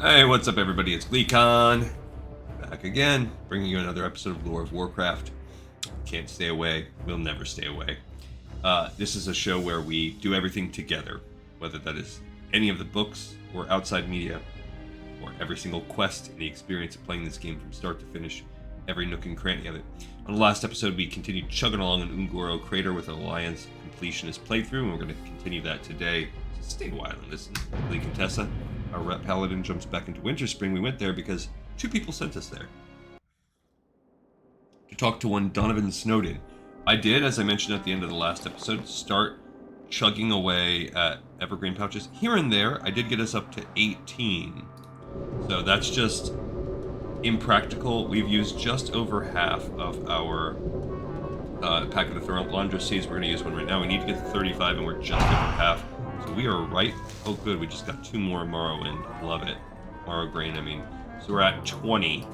Hey, what's up everybody? It's Gregan, back again, bringing you another episode of Lore of Warcraft. Can't stay away, we'll never stay away. This is a show where we do everything together, whether that is any of the books or outside media, or every single quest in the experience of playing this game from start to finish, every nook and cranny of it. On the last episode, we continued chugging along in Ungoro Crater with an Alliance completionist playthrough, and we're going to continue that today. So stay a while and listen. Lee Contessa, our rep paladin, jumps back into Winterspring. We went there because two people sent us there to talk to one Donovan Snowden. I did, as I mentioned at the end of the last episode, start chugging away at evergreen pouches. Here and there, I did get us up to 18. So that's just impractical. We've used just over half of our pack of the Feralas seeds. We're going to use one right now. We need to get to 35, and we're just over half. So we are right. Oh, good. We just got two more Morrowind. Love it. Morrowgrain, I mean. So we're at 20.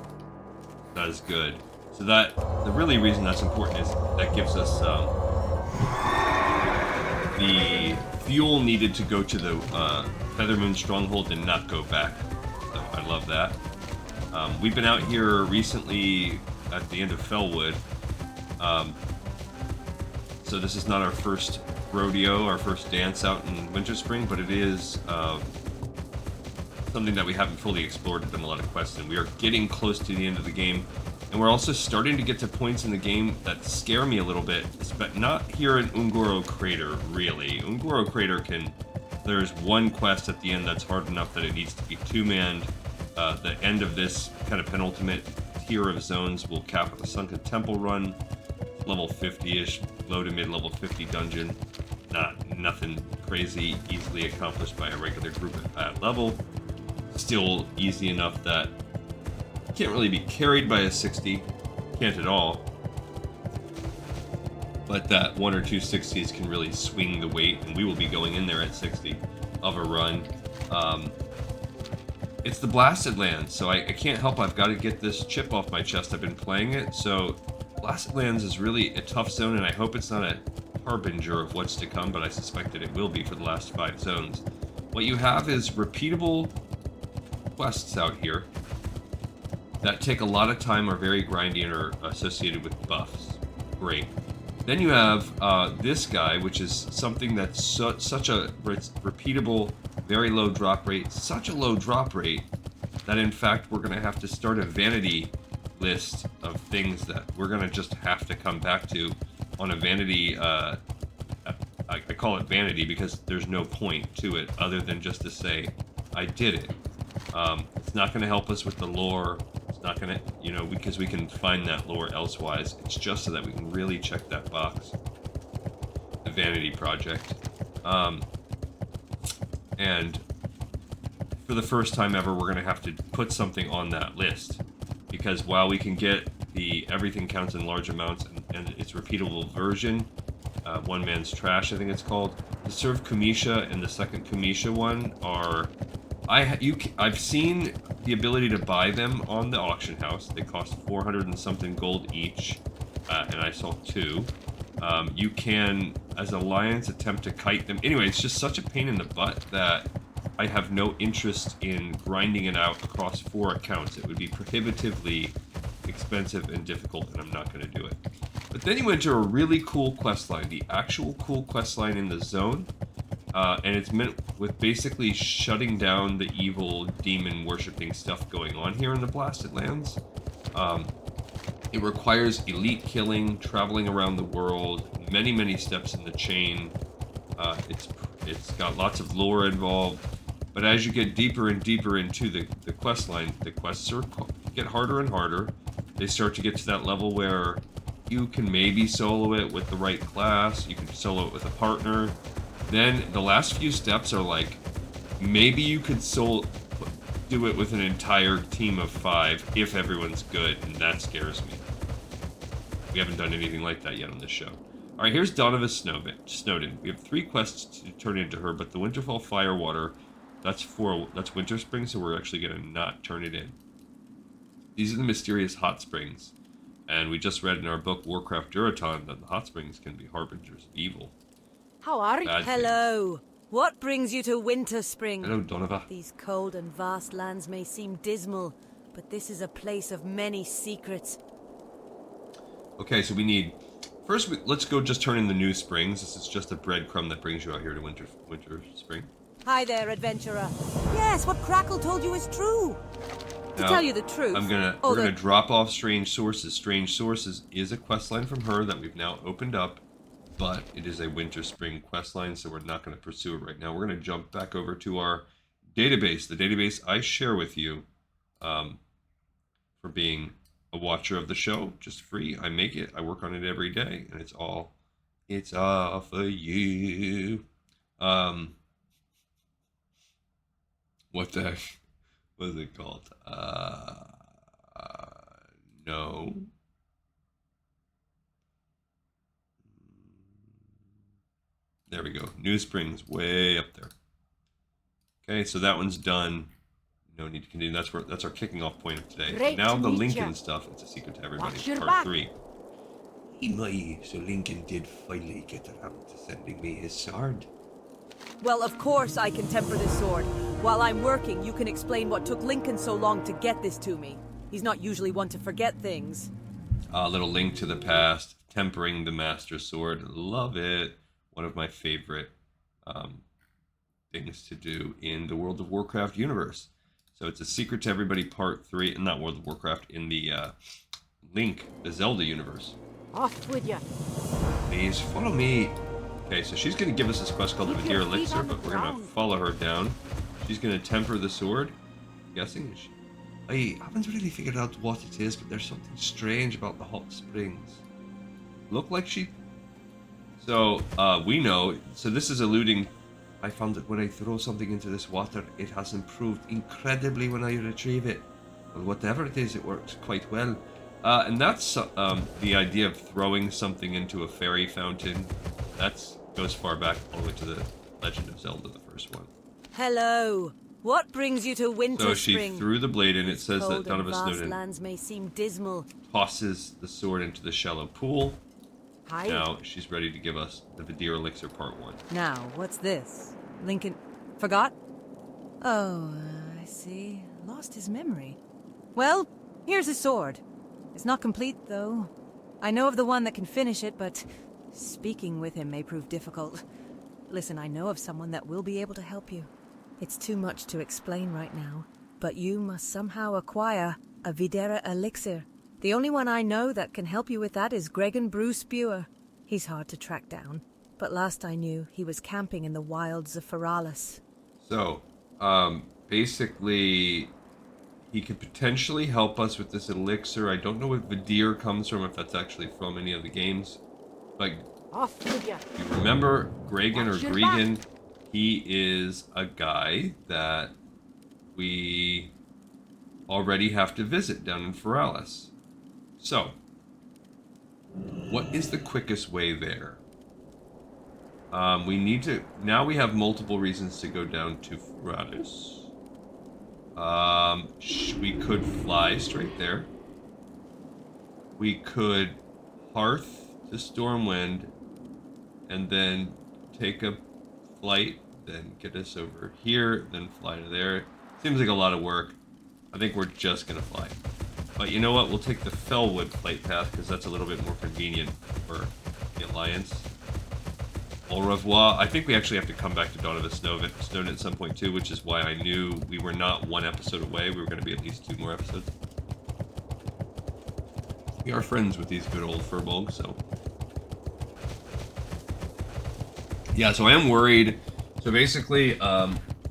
That is good. So that, the really reason that's important is that gives us the fuel needed to go to the Feathermoon Stronghold and not go back. So I love that. We've been out here recently at the end of Fellwood. So this is not our first rodeo, our first dance out in Winterspring, but it is something that we haven't fully explored and done a lot of quests in. We are getting close to the end of the game, and we're also starting to get to points in the game that scare me a little bit, but not here in Ungoro Crater, really. Ungoro Crater there's one quest at the end that's hard enough that it needs to be two-manned. The end of this kind of penultimate tier of zones will cap with a Sunken Temple run, level 50-ish, low to mid-level 50 dungeon. Nothing crazy, easily accomplished by a regular group at that level. Still easy enough that you can't really be carried by a 60, can't at all. But that one or two 60s can really swing the weight, and we will be going in there at 60 of a run. It's the Blasted Lands, so I can't help. I've got to get this chip off my chest. I've been playing it, so Blasted Lands is really a tough zone, and I hope it's not a harbinger of what's to come, but I suspect that it will be for the last 5 zones. What you have is repeatable quests out here that take a lot of time, are very grindy, and are associated with buffs. Great. Then you have this guy, which is something that's such a repeatable, very low drop rate, such a low drop rate that in fact we're going to have to start a vanity list of things that we're going to just have to come back to on a vanity. I call it vanity because there's no point to it other than just to say I did it. It's not going to help us with the lore. It's not going to, because we can find that lore elsewise. It's just so that we can really check that box. The vanity project. And for the first time ever, we're going to have to put something on that list. Because while we can get the everything counts in large amounts and its repeatable version, One Man's Trash, I think it's called, the Serve Kumisha and the second Kumisha one are... I've seen the ability to buy them on the auction house. They cost 400 and something gold each, and I saw 2. You can, as Alliance, attempt to kite them. Anyway, it's just such a pain in the butt that I have no interest in grinding it out across 4 accounts. It would be prohibitively expensive and difficult, and I'm not going to do it. But then you enter a really cool questline, the actual cool questline in the zone, and it's meant with basically shutting down the evil demon worshipping stuff going on here in the Blasted Lands. It requires elite killing, traveling around the world, many steps in the chain. It's got lots of lore involved, but as you get deeper and deeper into the quest line, the quests get harder and harder. They start to get to that level where you can maybe solo it with the right class, you can solo it with a partner. Then the last few steps are like, maybe you could do it with an entire team of 5 if everyone's good, and that scares me. We haven't done anything like that yet on this show. Alright, here's Donovan Snowden. We have 3 quests to turn into her, but the Winterfell Firewater, that's Winterspring, so we're actually going to not turn it in. These are the mysterious hot springs, and we just read in our book Warcraft Duraton that the hot springs can be harbingers of evil. How are you? Hello. What brings you to Winterspring? Hello, Donovan. These cold and vast lands may seem dismal, but this is a place of many secrets. Okay, so we need... First, let's go just turn in the new springs. This is just a breadcrumb that brings you out here to Winterspring. Hi there, adventurer. Yes, what Crackle told you is true. To tell you the truth... We're gonna drop off Strange Sources. Strange Sources is a questline from her that we've now opened up, but it is a Winterspring questline, so we're not going to pursue it right now. We're going to jump back over to our database, the database I share with you for being a watcher of the show, just free. I make it, I work on it every day, and it's all for you. What the heck was it called? No. There we go. New Springs, way up there. Okay, so that one's done. No need to continue. That's our kicking off point of today. Great now to the meet Lincoln ya. stuff. It's a secret to everybody. Watch your Part back. 3. So Lincoln did finally get around to sending me his sword. Well, of course I can temper this sword. While I'm working, you can explain what took Lincoln so long to get this to me. He's not usually one to forget things. A little link to the past. Tempering the Master Sword. Love it. One of my favorite things to do in the World of Warcraft universe. So it's a secret to everybody, part 3, not World of Warcraft, in the Link, the Zelda universe. Off with you. Please follow me. Okay, so she's going to give us this quest called the Keep your Videre feet Elixir, on the but we're going to ground. follow her down. She's going to temper the sword. I'm guessing I haven't really figured out what it is, but there's something strange about the hot springs. Look like she... So, we know, so this is alluding, I found that when I throw something into this water, it has improved incredibly when I retrieve it. Well, whatever it is, it works quite well. And that's the idea of throwing something into a fairy fountain. That goes far back all the way to the Legend of Zelda, the first one. Hello. What brings you to Winterspring? So she threw the blade in. It says that Cold and Donovan vast Snowden lands may seem dismal. tosses the sword into the shallow pool. Hi. Now she's ready to give us the Videre Elixir Part 1. Now, what's this? Lincoln... Forgot? Oh, I see. Lost his memory. Well, here's his sword. It's not complete, though. I know of the one that can finish it, but speaking with him may prove difficult. Listen, I know of someone that will be able to help you. It's too much to explain right now, but you must somehow acquire a Videre Elixir. The only one I know that can help you with that is Gregan Brewspewer. He's hard to track down, but last I knew, he was camping in the wilds of Feralas. So, basically, he could potentially help us with this elixir. I don't know what Videre comes from, if that's actually from any of the games. But Off with you. if you remember Gregan or Watch your Gregan, he is a guy that we already have to visit down in Feralas. So, what is the quickest way there? We need to... Now we have multiple reasons to go down to Feralas. We could fly straight there. We could hearth to Stormwind and then take a flight, then get us over here, then fly to there. Seems like a lot of work. I think we're just gonna fly. But you know what? We'll take the Fellwood flight path because that's a little bit more convenient for the Alliance. Au revoir. I think we actually have to come back to Dawn of the Snowden at some point too, which is why I knew we were not one episode away. We were going to be at least 2 more episodes. We are friends with these good old furbolgs, so... Yeah, so I am worried. So basically,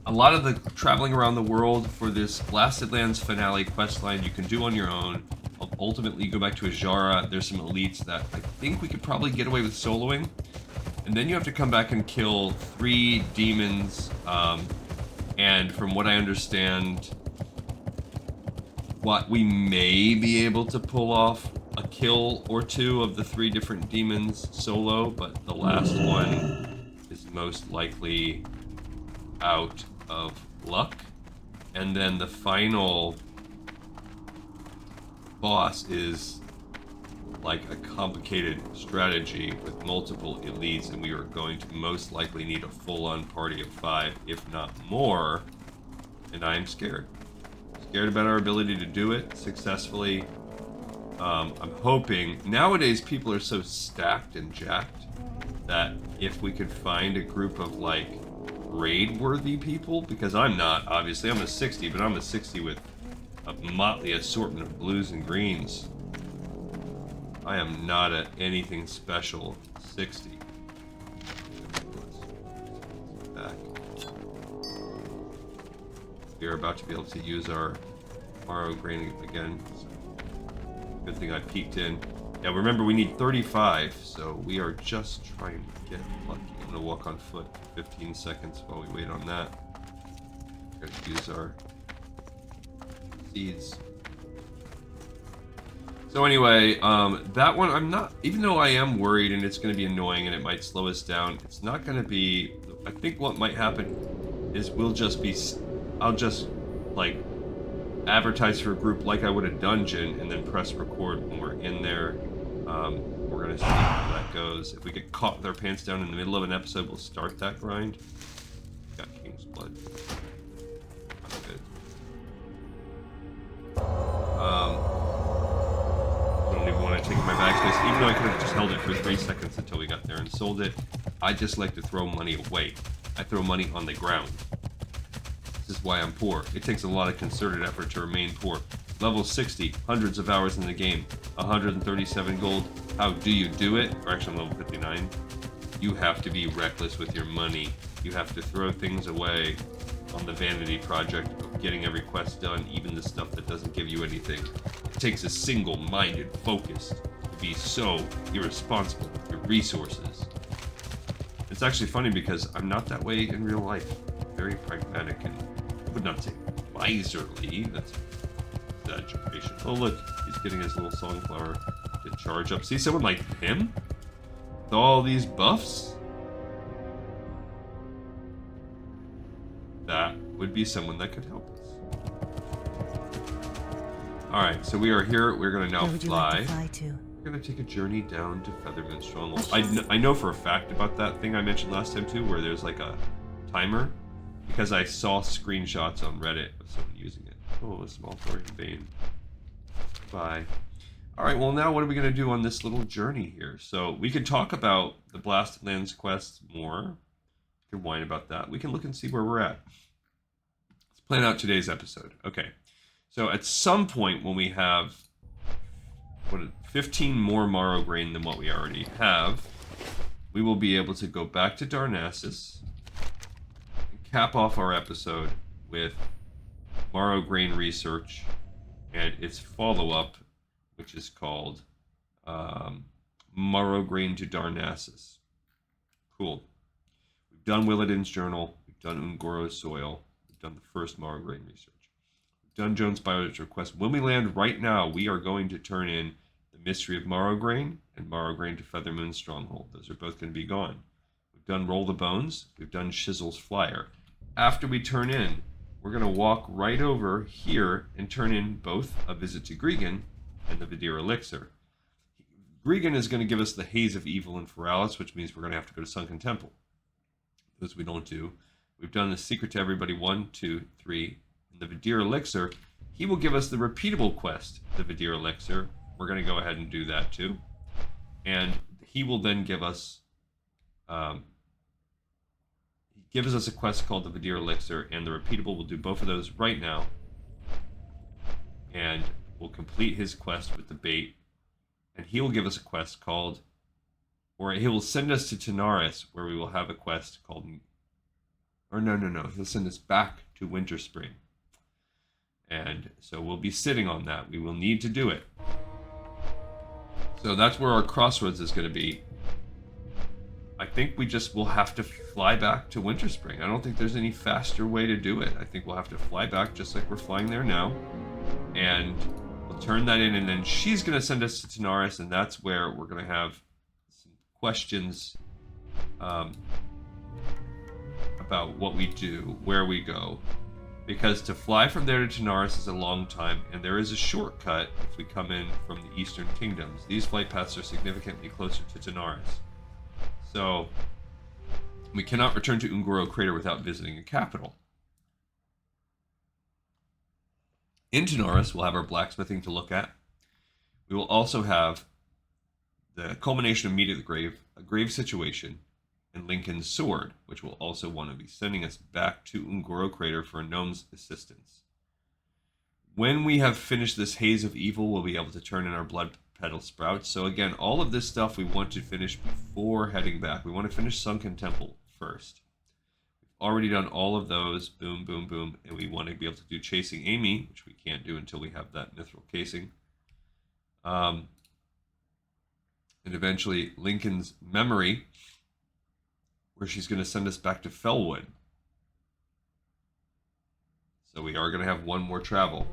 a lot of the traveling around the world for this Blasted Lands finale questline you can do on your own. Ultimately, you go back to Ajara. There's some elites that I think we could probably get away with soloing. And then you have to come back and kill 3 demons. And from what I understand, what we may be able to pull off a kill or 2 of the 3 different demons solo, but the last one is most likely out of luck. And then the final boss is like a complicated strategy with multiple elites, and we are going to most likely need a full-on party of 5, if not more. And I am scared. Scared about our ability to do it successfully. I'm hoping nowadays people are so stacked and jacked that if we could find a group of like raid-worthy people, because I'm not, obviously, I'm a 60, but I'm a 60 with a motley assortment of blues and greens. I am not a anything special 60. Back. We are about to be able to use our Morrowgrain again. So good thing I peeked in. Yeah, remember we need 35, so we are just trying to get lucky. I'm gonna walk on foot for 15 seconds while we wait on that. Gotta use our seeds. So anyway, that one I'm not, even though I am worried and it's going to be annoying and it might slow us down, it's not going to be, I think what might happen is we'll just be, I'll just like advertise for a group like I would a dungeon and then press record when we're in there. We're going to see how that goes. If we get caught with our pants down in the middle of an episode, we'll start that grind. Got King's Blood. Not good. I don't even want to take my bag space, even though I could have just held it for 3 seconds until we got there and sold it. I just like to throw money away. I throw money on the ground. This is why I'm poor. It takes a lot of concerted effort to remain poor. Level 60, hundreds of hours in the game, 137 gold. How do you do it? Or actually, I'm level 59. You have to be reckless with your money. You have to throw things away on the vanity project of getting every quest done, even the stuff that doesn't give you anything. It takes a single-minded focus to be so irresponsible with your resources. It's actually funny because I'm not that way in real life. I'm very pragmatic and I would not say miserly. That's exaggeration. Oh look, he's getting his little sunflower to charge up. See someone like him? With all these buffs? That would be someone that could help us. Alright, so we are here. We're going to now fly. We're going to take a journey down to Feathermoon Stronghold. I know for a fact about that thing I mentioned last time too, where there's like a timer, because I saw screenshots on Reddit of someone using it. Oh, a small Thorian vein. Bye. Alright, well now what are we going to do on this little journey here? So we could talk about the Blasted Lands quest more. We can whine about that. We can look and see where we're at. Let's plan out today's episode. Okay. So at some point when we have 15 more Morrowgrain than what we already have, we will be able to go back to Darnassus and cap off our episode with Morrowgrain research and its follow-up, which is called Morrowgrain to Darnassus. Cool. We've done Willadin's journal. We've done Ungoro's soil. We've done the first Morrowgrain research. We've done Jones' Bio's request. When we land right now, we are going to turn in the Mystery of Morrowgrain and Morrowgrain to Feathermoon Stronghold. Those are both going to be gone. We've done Roll the Bones. We've done Shizzle's Flyer. After we turn in, we're going to walk right over here and turn in both a visit to Gregan and the Videre Elixir. Gregan is going to give us the Haze of Evil in Feralas, which means we're going to have to go to Sunken Temple. Those we don't do. We've done the Secret to Everybody 1, 2, 3. And the Videre Elixir, he will give us the repeatable quest, the Videre Elixir. We're going to go ahead and do that too. And he will then give us a quest called the Videre Elixir, and the repeatable will do both of those right now. And we'll complete his quest with the bait. And he will give us a quest called, or he will send us to Tanaris, where we will have a quest called, or no, he'll send us back to Winterspring. And so we'll be sitting on that. We will need to do it. So that's where our crossroads is going to be. I think we just will have to fly back to Winterspring. I don't think there's any faster way to do it. I think we'll have to fly back just like we're flying there now. And we'll turn that in, and then she's going to send us to Tanaris, and that's where we're going to have some questions about what we do, where we go, because to fly from there to Tanaris is a long time, and there is a shortcut if we come in from the Eastern Kingdoms. These flight paths are significantly closer to Tanaris. So, we cannot return to Ungoro Crater without visiting a capital. In Tanaris, we'll have our blacksmithing to look at. We will also have the culmination of Meet at the Grave, a grave situation, and Lincoln's sword, which will also want to be sending us back to Ungoro Crater for a gnome's assistance. When we have finished this haze of evil, we'll be able to turn in our blood petal sprouts. So again, all of this stuff we want to finish before heading back. We want to finish Sunken Temple first. We've already done all of those, boom, boom, boom, and we want to be able to do Chasing Amy, which we can't do until we have that mithril casing. And eventually Lincoln's memory, where she's going to send us back to Felwood. So we are going to have one more travel.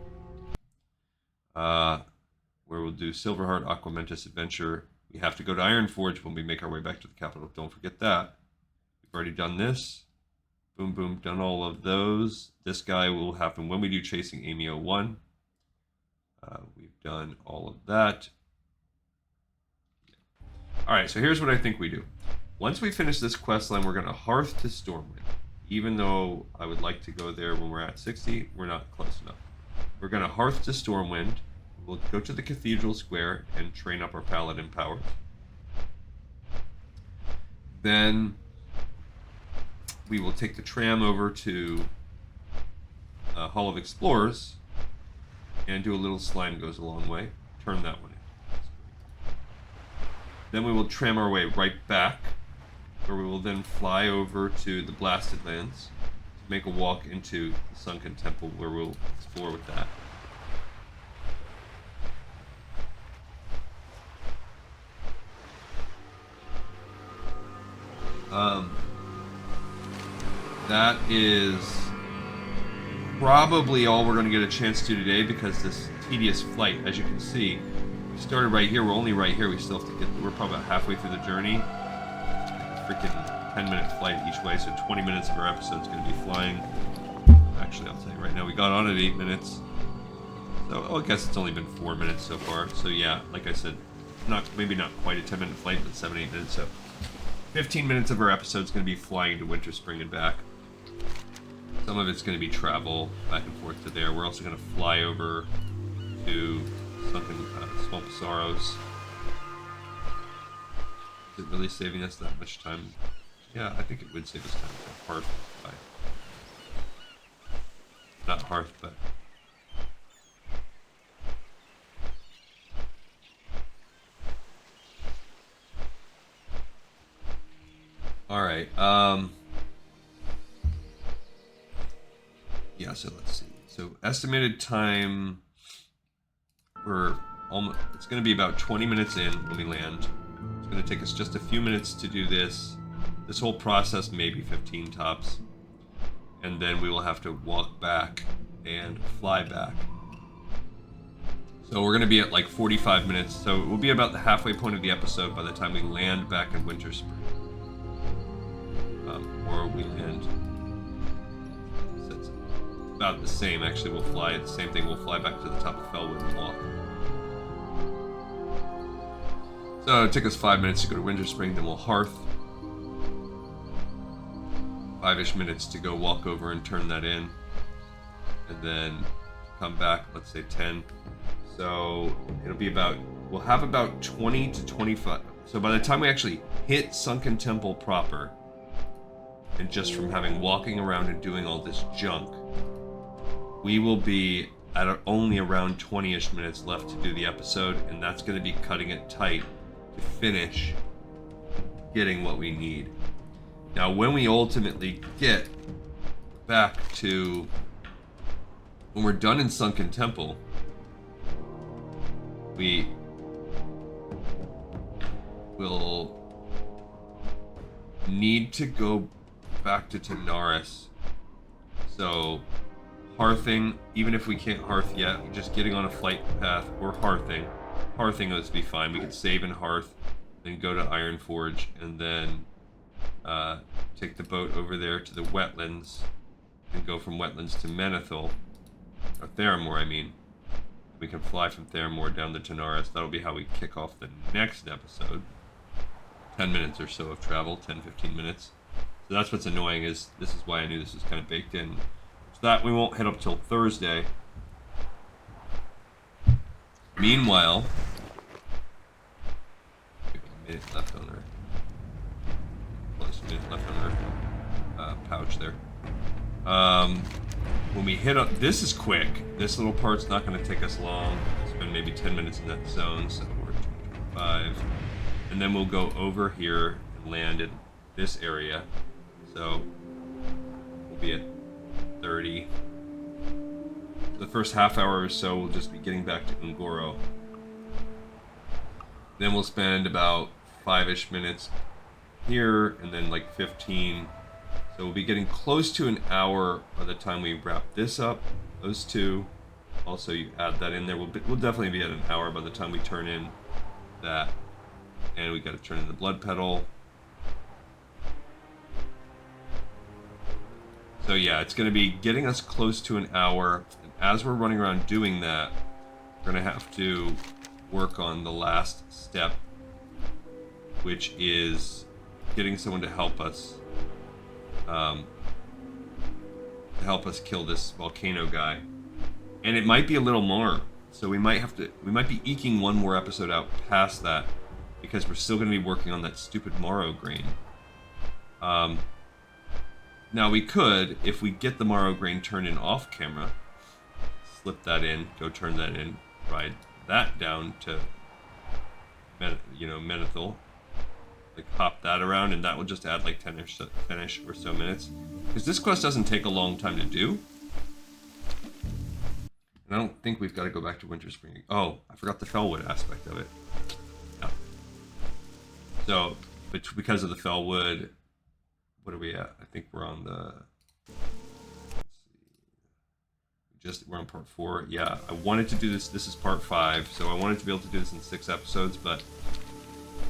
Where we'll do Silverheart, Aquamentus Adventure. We have to go to Ironforge when we make our way back to the capital. Don't forget that. We've already done this. Boom, boom, done all of those. This guy will happen when we do Chasing Amy 01. We've done all of that. Alright, so here's what I think we do. Once we finish this quest line, we're going to Hearth to Stormwind. Even though I would like to go there when we're at 60, we're not close enough. We're going to Hearth to Stormwind. We'll go to the Cathedral Square and train up our Paladin powers. Then we will take the tram over to Hall of Explorers and do a little Slime Goes a Long Way. Turn that one in. Then we will tram our way right back, where we will then fly over to the Blasted Lands to make a walk into the Sunken Temple, where we'll explore with that. That is probably all we're going to get a chance to today, because this tedious flight, as you can see, we started right here, we're only right here, we still have to get, we're probably about halfway through the journey. A freaking 10-minute flight each way, so 20 minutes of our episode's going to be flying. Actually, I'll tell you right now, we got on at 8 minutes. So, I guess it's only been 4 minutes so far. So yeah, like I said, maybe not quite a 10-minute flight, but 7-8 minutes, so 15 minutes of our episode's going to be flying to Winterspring and back. Some of it's going to be travel back and forth to there. We're also going to fly over to something, Swamp of Sorrows. Is it really saving us that much time? Yeah, I think it would save us time for Hearth. Not Hearth, but... Alright, yeah, so let's see. So, estimated time, it's going to be about 20 minutes in when we land. It's going to take us just a few minutes to do this. This whole process, maybe 15 tops. And then we will have to walk back and fly back. So we're going to be at like 45 minutes. So it will be about the halfway point of the episode by the time we land back in Winterspring. Or we land... So it's about the same, actually. We'll fly, the same thing, we'll fly back to the top of Felwood and walk. So it took us 5 minutes to go to Winterspring, then we'll Hearth. 5-ish minutes to go walk over and turn that in. And then come back, let's say 10. So it'll be about, we'll have about 20 to 25. So by the time we actually hit Sunken Temple proper, and just from walking around and doing all this junk, we will be at only around 20-ish minutes left to do the episode, and that's going to be cutting it tight to finish getting what we need. Now, when we ultimately get back to, when we're done in Sunken Temple, we will need to go back to Tanaris. So, Hearthing, even if we can't Hearth yet, just getting on a flight path or Hearthing. Hearthing would be fine. We could save in Hearth, then go to Ironforge, and then take the boat over there to the wetlands and go from Wetlands to Menethil, or Theramore, I mean. We can fly from Theramore down to Tanaris. That'll be how we kick off the next episode. 10 minutes or so of travel, 10-15 minutes. So that's what's annoying, is this is why I knew this was kind of baked in. So that we won't head up till Thursday. Meanwhile, we have a minute left on our pouch there. When we hit up, this is quick. This little part's not going to take us long. Spend maybe 10 minutes in that zone, so we're at 25. And then we'll go over here and land in this area. So we'll be at 30. The first half hour or so, we'll just be getting back to Ungoro. Then we'll spend about 5-ish minutes here, and then like 15. So we'll be getting close to an hour by the time we wrap this up. Those two. Also, you add that in there. We'll definitely be at an hour by the time we turn in that. And we got to turn in the blood petal. So yeah, it's going to be getting us close to an hour. And as we're running around doing that, we're going to have to work on the last step, which is getting someone to help us kill this volcano guy. And it might be a little more, so we might be eking one more episode out past that, because we're still going to be working on that stupid Morrowgrain. Now we could, if we get the Morrowgrain turned in off camera, slip that in, go turn that in, ride that down to Menethil, like hop that around, and that will just add like 10-ish or so minutes. Because this quest doesn't take a long time to do. And I don't think we've got to go back to Winterspring. Oh, I forgot the Fellwood aspect of it. Yeah. So, but because of the Fellwood, what are we at? I think we're on the... Let's see. We're on part 4. Yeah, I wanted to do this. This is part 5, so I wanted to be able to do this in 6 episodes, but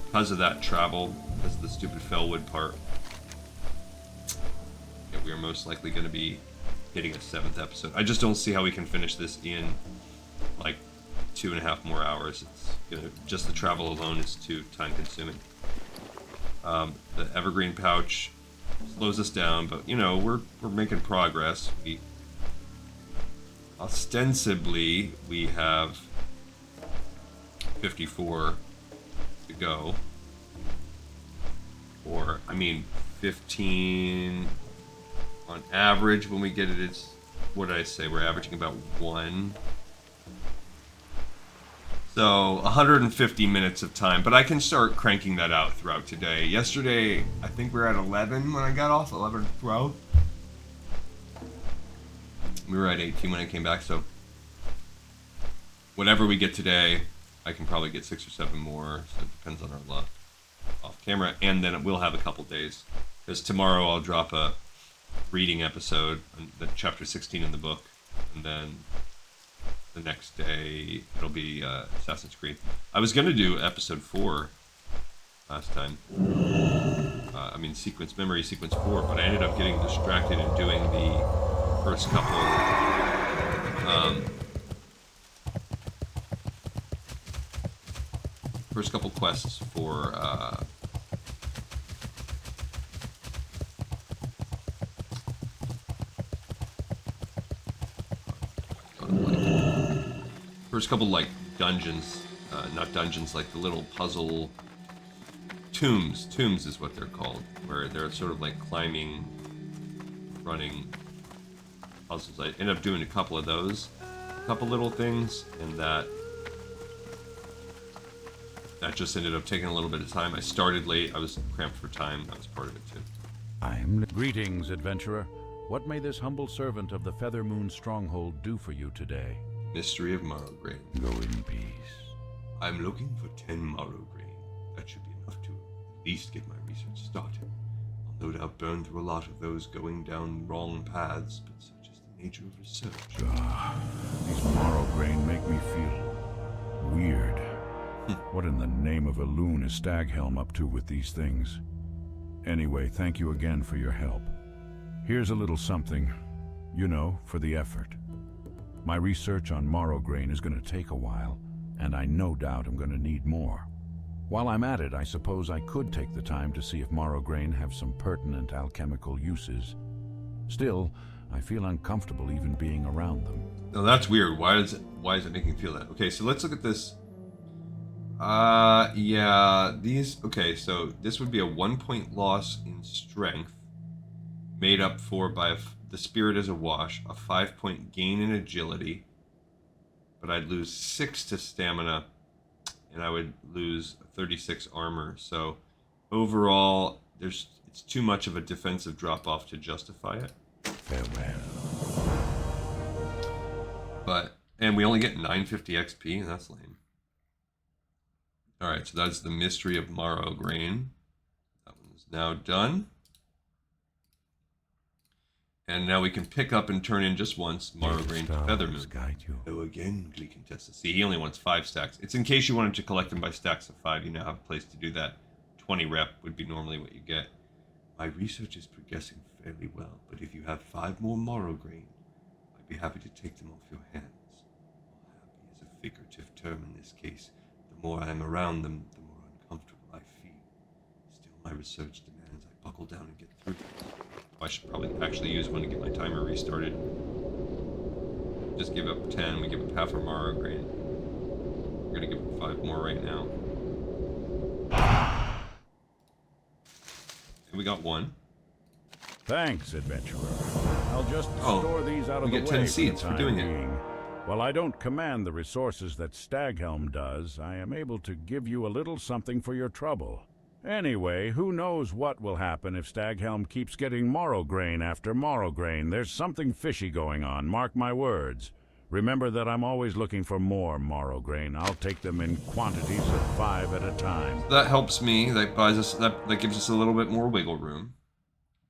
because of that travel, because of the stupid Fellwood part, yeah, we are most likely going to be hitting a 7th episode. I just don't see how we can finish this in like 2.5 more hours. It's just the travel alone is too time consuming. The evergreen pouch slows us down, but we're making progress. Ostensibly we have 54 to go, or 15 on average. When we get it, it's, what did I say, we're averaging about 1. So 150 minutes of time, but I can start cranking that out throughout today. Yesterday, I think we were at 11 when I got off, 11 or 12. We were at 18 when I came back, so whatever we get today, I can probably get 6 or 7 more, so it depends on our luck off camera, and then we'll have a couple days, because tomorrow I'll drop a reading episode, the chapter 16 in the book, and then the next day it'll be Assassin's Creed. I was going to do episode 4 last time, memory sequence 4, but I ended up getting distracted and doing the first couple quests for dungeons, not dungeons, like the little puzzle tombs is what they're called, where they're sort of like climbing, running puzzles. I ended up doing a couple of those, a couple little things, and that just ended up taking a little bit of time. I started late, I was cramped for time, that was part of it too. Greetings, adventurer. What may this humble servant of the Feathermoon Stronghold do for you today? Mystery of Morrowgrain. Go in peace. I'm looking for 10 Morrowgrain. That should be enough to at least get my research started. I'll no doubt burn through a lot of those going down wrong paths, but such is the nature of research. These Morrowgrain make me feel weird. What in the name of a loon is Staghelm up to with these things? Anyway, thank you again for your help. Here's a little something. You know, for the effort. My research on Morrowgrain is going to take a while, and I no doubt I'm going to need more. While I'm at it, I suppose I could take the time to see if Morrowgrain have some pertinent alchemical uses. Still, I feel uncomfortable even being around them. No, that's weird. Why is it making me feel that? Okay, so let's look at this. Yeah, these. Okay, so this would be a 1-point loss in strength, made up for by the spirit as a wash, a 5-point gain in agility, but I'd lose 6 to stamina, and I would lose 36 armor. So overall, it's too much of a defensive drop off to justify it. Farewell. And we only get 950 XP. That's lame. All right, so that's the mystery of Morrowgrain. That one's now done. And now we can pick up and turn in just once Morrowgrain to Feathermoon. Guide you. Oh, again, Glee Contessa. See, he only wants 5 stacks. It's in case you wanted to collect them by stacks of 5. You now have a place to do that. 20 rep would be normally what you get. My research is progressing fairly well, but if you have 5 more Morrowgrain, I'd be happy to take them off your hands. Happy is a figurative term in this case. The more I am around them, the more uncomfortable I feel. Still, my research demands I buckle down and get through this. I should probably actually use one to get my timer restarted. Just give up 10, we give up half our Morrowgrain. We're gonna give up 5 more right now. And we got 1. Thanks, adventurer. I'll just store these out of we the get way 10 seeds for for the doing time it. being. While I don't command the resources that Staghelm does, I am able to give you a little something for your trouble. Anyway, who knows what will happen if Staghelm keeps getting Morrowgrain after Morrowgrain. There's something fishy going on, mark my words. Remember that I'm always looking for more Morrowgrain. I'll take them in quantities of 5 at a time. That helps me. That buys us. That gives us a little bit more wiggle room.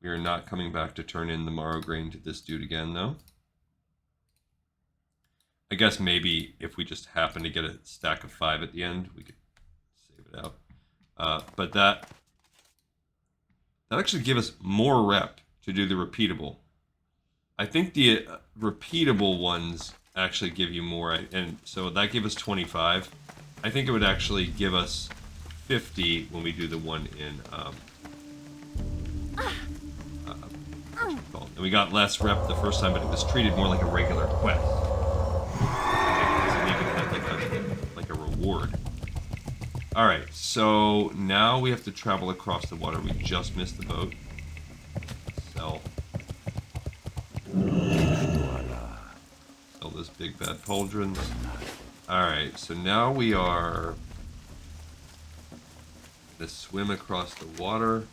We are not coming back to turn in the Morrowgrain to this dude again, though. I guess maybe if we just happen to get a stack of 5 at the end, we could save it out. But that actually gives us more rep to do the repeatable. I think the repeatable ones actually give you more, and so that gave us 25. I think it would actually give us 50 when we do the one in what's it called? And we got less rep the first time, but it was treated more like a regular quest. It even had like a reward. Alright, so now we have to travel across the water. We just missed the boat. Sell this big bad pauldrons. Alright, so now we are going to swim across the water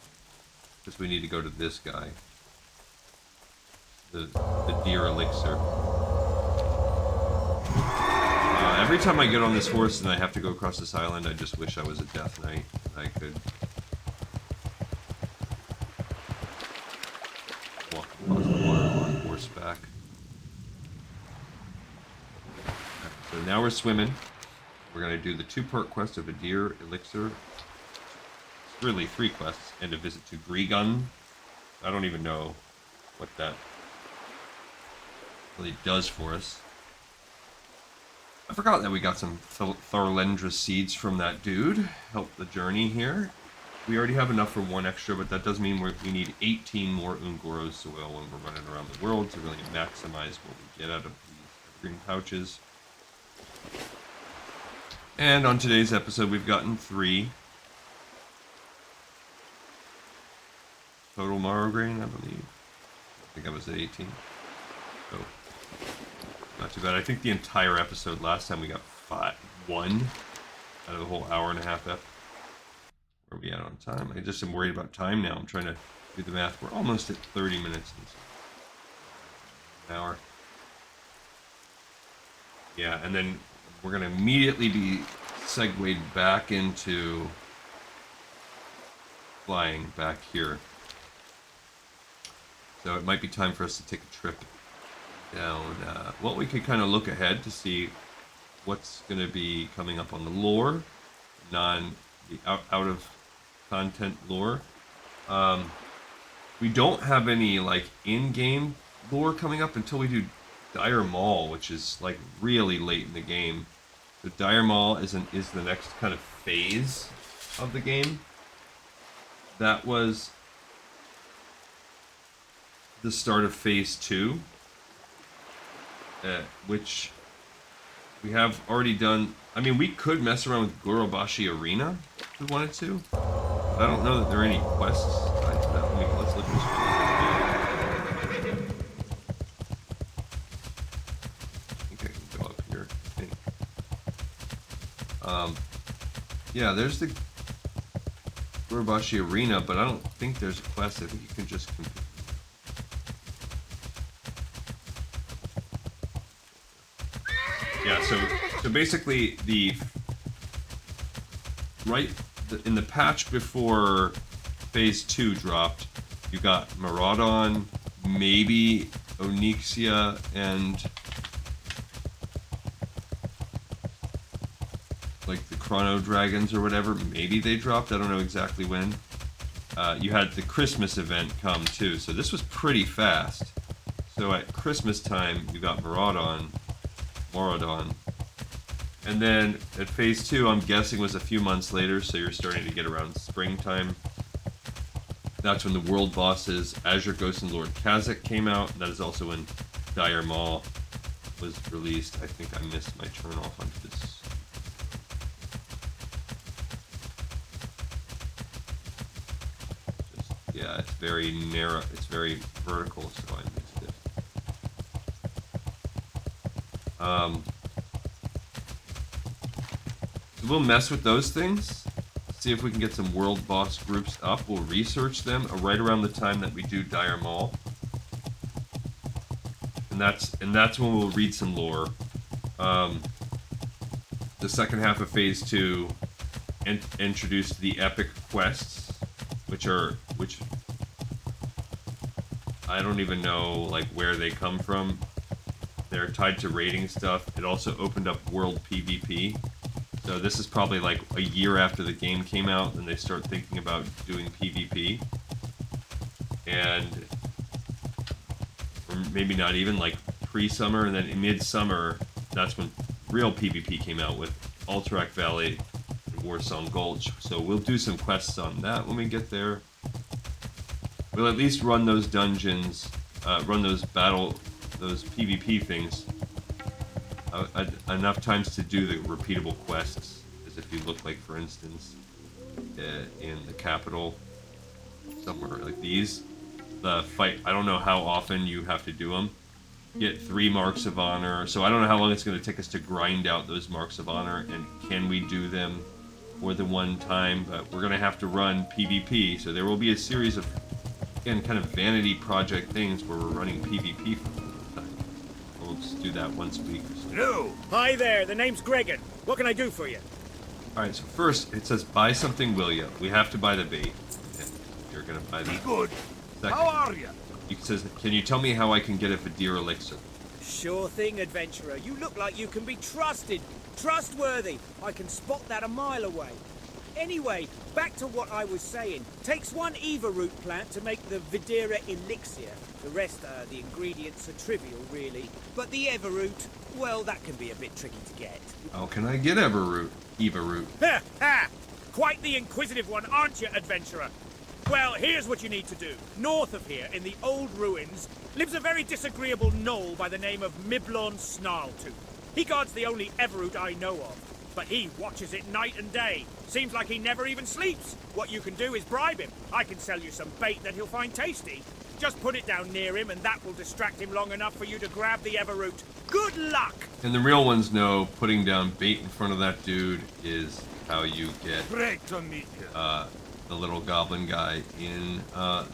because we need to go to this guy. The deer elixir. Every time I get on this horse and I have to go across this island, I just wish I was a Death Knight. I could walk across the water on horseback. So now we're swimming. We're going to do the 2-part quest of a deer elixir. It's really 3 quests, and a visit to Gregan. I don't even know what that really does for us. I forgot that we got some Thorlendra seeds from that dude. Help the journey here. We already have enough for 1 extra, but that does mean we need 18 more Ungoro soil when we're running around the world to really maximize what we get out of these green pouches. And on today's episode, we've gotten 3. Total Morrowgrain, I believe. I think I was at 18. So, not too bad. I think the entire episode last time we got 1 out of the whole hour and a half ep. Where are we at on time? I just am worried about time now. I'm trying to do the math. We're almost at 30 minutes. An hour. Yeah, and then we're going to immediately be segued back into flying back here. So it might be time for us to take a trip down. Well, we could kind of look ahead to see what's going to be coming up on the lore, the out of content lore. We don't have any like in-game lore coming up until we do Dire Maul, which is like really late in the game. So Dire Maul is the next kind of phase of the game. That was the start of phase 2, which we have already done. I mean, we could mess around with Gorobashi Arena if we wanted to. But I don't know that there are any quests tied to that. Let's look at this. I think I can go up here. I think. Yeah, there's the Gorobashi Arena, but I don't think there's a quest. I think you can just complete. Yeah, so basically in the patch before phase 2 dropped, you got Maraudon, maybe Onyxia, and like the Chrono Dragons or whatever. Maybe they dropped. I don't know exactly when. You had the Christmas event come too, so this was pretty fast. So at Christmas time, you got Maraudon. And then at phase 2, I'm guessing was a few months later, so you're starting to get around springtime. That's when the world bosses Azure Ghost and Lord Kazakh came out. That is also when Dire Maul was released. I think I missed my turn off onto this. Yeah, it's very narrow. It's very vertical, so I missed it. So we'll mess with those things, see if we can get some world boss groups up. We'll research them right around the time that we do Dire Maul, and that's when we'll read some lore. The second half of phase 2 introduced the epic quests, which I don't even know like where they come from. They're tied to rating stuff. It also opened up world PvP. So this is probably like a year after the game came out, and they start thinking about doing PvP. And or maybe not even like pre-summer, and then in mid-summer, that's when real PvP came out with Alterac Valley and Warsong Gulch. So we'll do some quests on that when we get there. We'll at least run those dungeons, run those PvP things enough times to do the repeatable quests. As if you look like, for instance, in the capital, somewhere like these, the fight. I don't know how often you have to do them. Get 3 marks of honor. So I don't know how long it's going to take us to grind out those marks of honor, and can we do them more than one time? But we're going to have to run PvP, so there will be a series of, again, kind of vanity project things where we're running PvP for the time. We'll just do that once a week or so. Hello! Hi there, the name's Gregan. What can I do for you? Alright, so first, it says buy something, will ya? We have to buy the bait. Okay, you're going to buy that. Good. Second, How are you? it says, can you tell me how I can get a Videre Elixir? Sure thing, adventurer. You look like you can be trusted. Trustworthy. I can spot that a mile away. Anyway, back to what I was saying. Takes one Eva root plant to make the Videre Elixir. The rest, the ingredients are trivial, really. But the Eva root, well, that can be a bit tricky to get. How can I get Eva root? Ha ha! Quite the inquisitive one, aren't you, adventurer? Well, here's what you need to do. North of here, in the old ruins, lives a very disagreeable gnoll by the name of Miblon Snarltooth. He guards the only Everroot I know of, but he watches it night and day. Seems like he never even sleeps. What you can do is bribe him. I can sell you some bait that he'll find tasty. Just put it down near him, and that will distract him long enough for you to grab the Everroot. Good luck! And the real ones know putting down bait in front of that dude is how you get Great to meet you. the little goblin guy in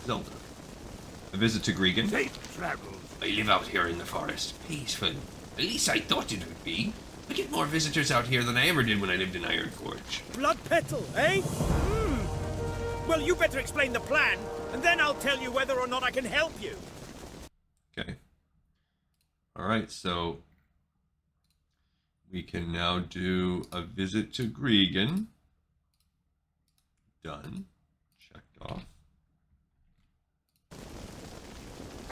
Zelda. A visit to Gregan. Safe travels. I live out here in the forest. Peaceful. At least I thought it would be. I get more visitors out here than I ever did when I lived in Iron Forge. Blood petal, eh? Well, you better explain the plan, and then I'll tell you whether or not I can help you. Okay. Alright, so we can now do a visit to Gregan. Done. Checked off.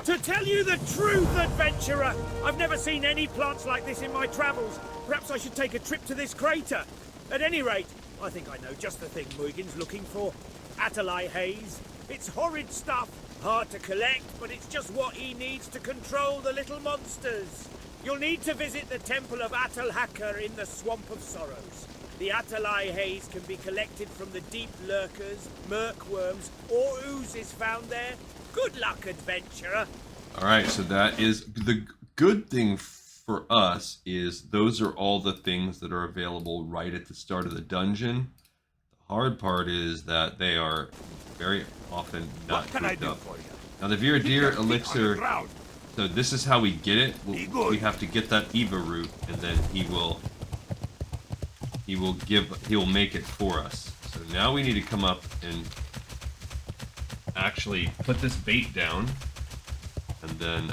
To tell you the truth, adventurer, I've never seen any plants like this in my travels. Perhaps I should take a trip to this crater. At any rate, I think I know just the thing Muigin's looking for. Atalai haze. It's horrid stuff. Hard to collect, but it's just what he needs to control the little monsters. You'll need to visit the Temple of Atalhaka in the Swamp of Sorrows. The Atalai haze can be collected from the deep lurkers, murkworms, or oozes found there. Good luck, adventurer. Alright, so that is... The good thing for us is those are all the things that are available right at the start of the dungeon. The hard part is that they are very often not picked up. Now the Videre Elixir, so this is how we get it. We have to get that Eva root, and then he will make it for us. So now we need to come up and actually put this bait down, and then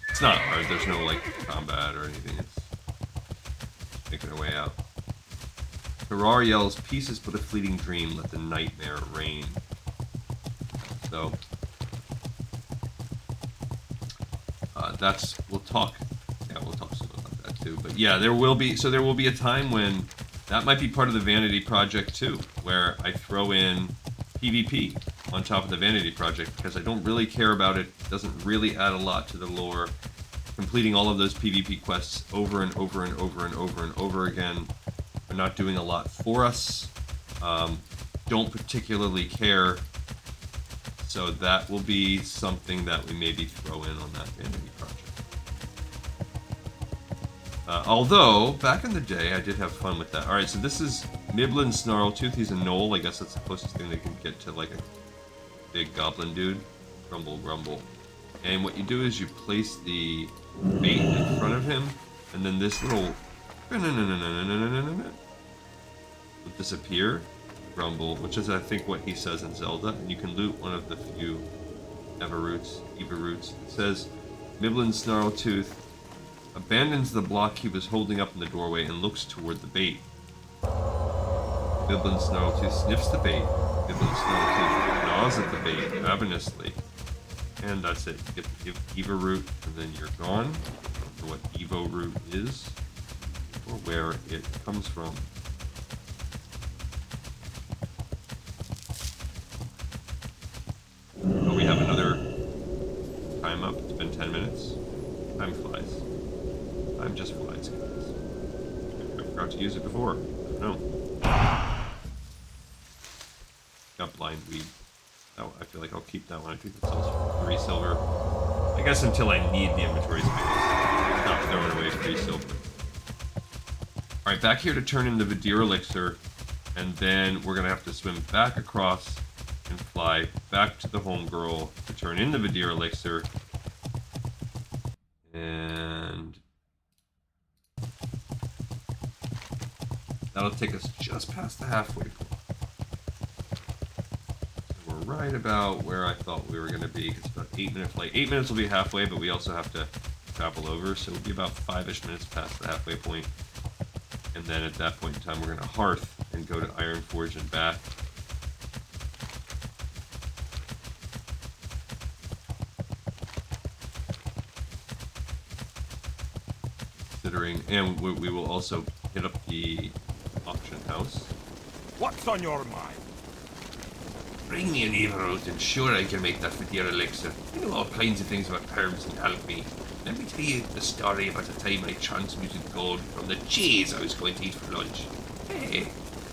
it's not hard. There's no like combat or anything. It's making our way out. Harar yells, "Peace is but a fleeting dream. Let the nightmare reign." So we'll talk some about that too. But yeah, there will be a time when that might be part of the Vanity Project too, where I throw in PvP on top of the Vanity Project because I don't really care about it. It doesn't really add a lot to the lore. Completing all of those PvP quests over and over and over and over and over again are not doing a lot for us. Don't particularly care. So that will be something that we maybe throw in on that Vanity Project. Although, back in the day, I did have fun with that. Alright, so this is Miblin Snarltooth. He's a gnoll. I guess that's the closest thing they can get to, like, a big goblin dude. Grumble, grumble. And what you do is you place the bait in front of him, and then this little... will disappear. Grumble, which is, I think, what he says in Zelda. And you can loot one of the few Eva roots. It says, Miblin Snarltooth abandons the block he was holding up in the doorway and looks toward the bait. Miblin Snarltooth sniffs the bait. Miblin Snarltooth gnaws at the bait ravenously. And that's it. You get the Eva root, and then you're gone. I don't know what Evo root is, or where it comes from. Oh, we have another time up. It's been 10 minutes. Time flies. Time just flies, guys. I forgot to use it before. I don't know. Got blind weed. Oh, I feel like I'll keep that one. I think that sells for 3 silver. I guess until I need the inventory space. Not throwing away free silver. Alright, back here to turn in the Videre Elixir. And then we're going to have to swim back across and fly back to the homegirl to turn in the Videre Elixir. And that'll take us just past the halfway point. So we're right about where I thought we were going to be. It's about 8 minutes late. 8 minutes will be halfway, but we also have to travel over, so it'll be about 5-ish minutes past the halfway point. And then at that point in time, we're going to hearth and go to Ironforge and back. And we will also hit up the auction house. What's on your mind? Bring me an Eva root and sure I can make that Videre Elixir. I know all kinds of things about herbs and alchemy. Let me tell you the story about the time I transmuted gold from the cheese I was going to eat for lunch. Hey,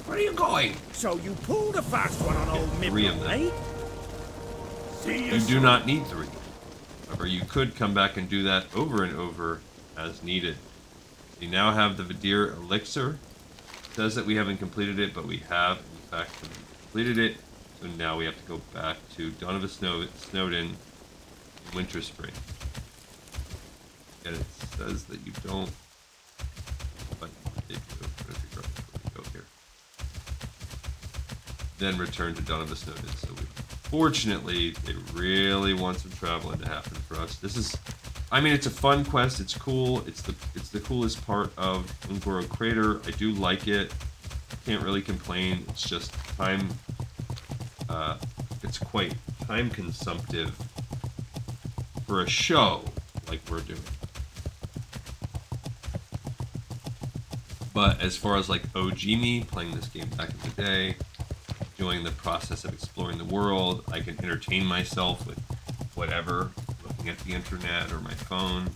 where are you going? So you pulled a fast one on old 3 of Miblin, them. eh? See You do not need 3. However, you could come back and do that over and over as needed. We now have the Videre Elixir. It says that we haven't completed it, but we have, in fact, completed it. So now we have to go back to Dawn of a Snowden, Winterspring. And it says that you don't... But you do. Go here. Then return to Dawn of a Snowden. So fortunately, they really want some traveling to happen for us. This is... I mean, it's a fun quest. It's cool. It's the coolest part of Ungoro Crater. I do like it. Can't really complain. It's just time. It's quite time consumptive for a show like we're doing. But as far as like OG me, playing this game back in the day, enjoying the process of exploring the world, I can entertain myself with whatever, looking at the internet or my phone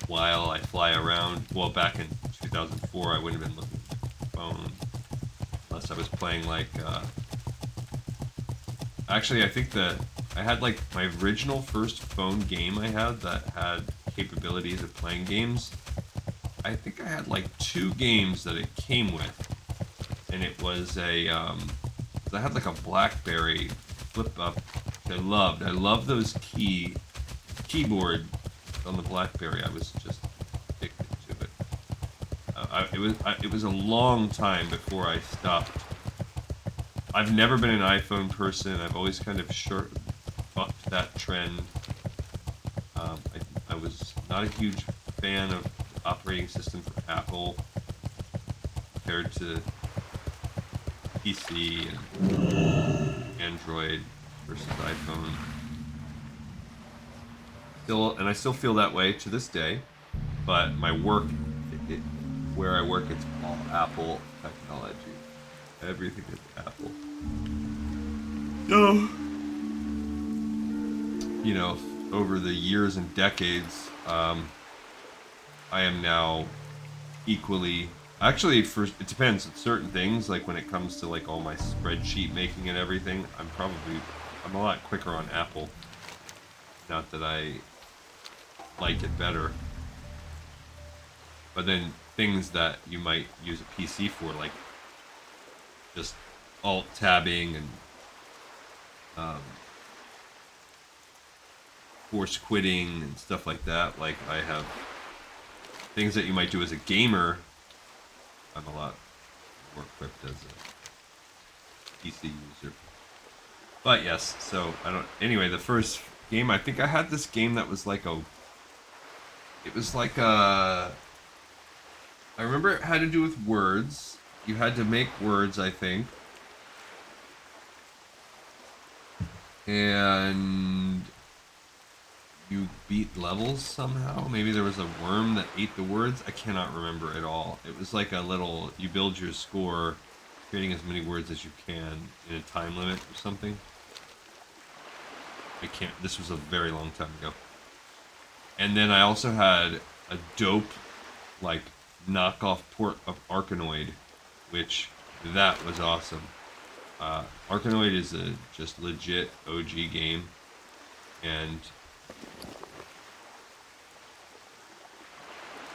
while I fly around. Well, back in 2004, I wouldn't have been looking at my phone unless I was playing like, actually, I think that I had like my original first phone game I had that had capabilities of playing games. I think I had like 2 games that it came with, and it was a, I had like a BlackBerry flip up, which I loved. I loved those keyboard on the BlackBerry. I was just addicted to it. It was a long time before I stopped. I've never been an iPhone person. I've always kind of bucked that trend. I was not a huge fan of the operating system for Apple compared to PC and Android versus iPhone. And I still feel that way to this day, but my work, where I work, it's all Apple technology. Everything is Apple. So, you know, over the years and decades, I am now equally. Actually, it depends on certain things. Like when it comes to like all my spreadsheet making and everything, I'm a lot quicker on Apple. Not that I like it better, but then things that you might use a PC for, like just alt tabbing and force quitting and stuff like that. Like I have things that you might do as a gamer. I'm a lot more equipped as a PC user. But yes, so anyway, the first game, I think I had this game that was like I remember it had to do with words. You had to make words, I think. And you beat levels somehow. Maybe there was a worm that ate the words. I cannot remember at all. It was like you build your score, creating as many words as you can in a time limit or something. This was a very long time ago. And then I also had a dope, like, knockoff port of Arkanoid, which, that was awesome. Arkanoid is a just legit OG game, and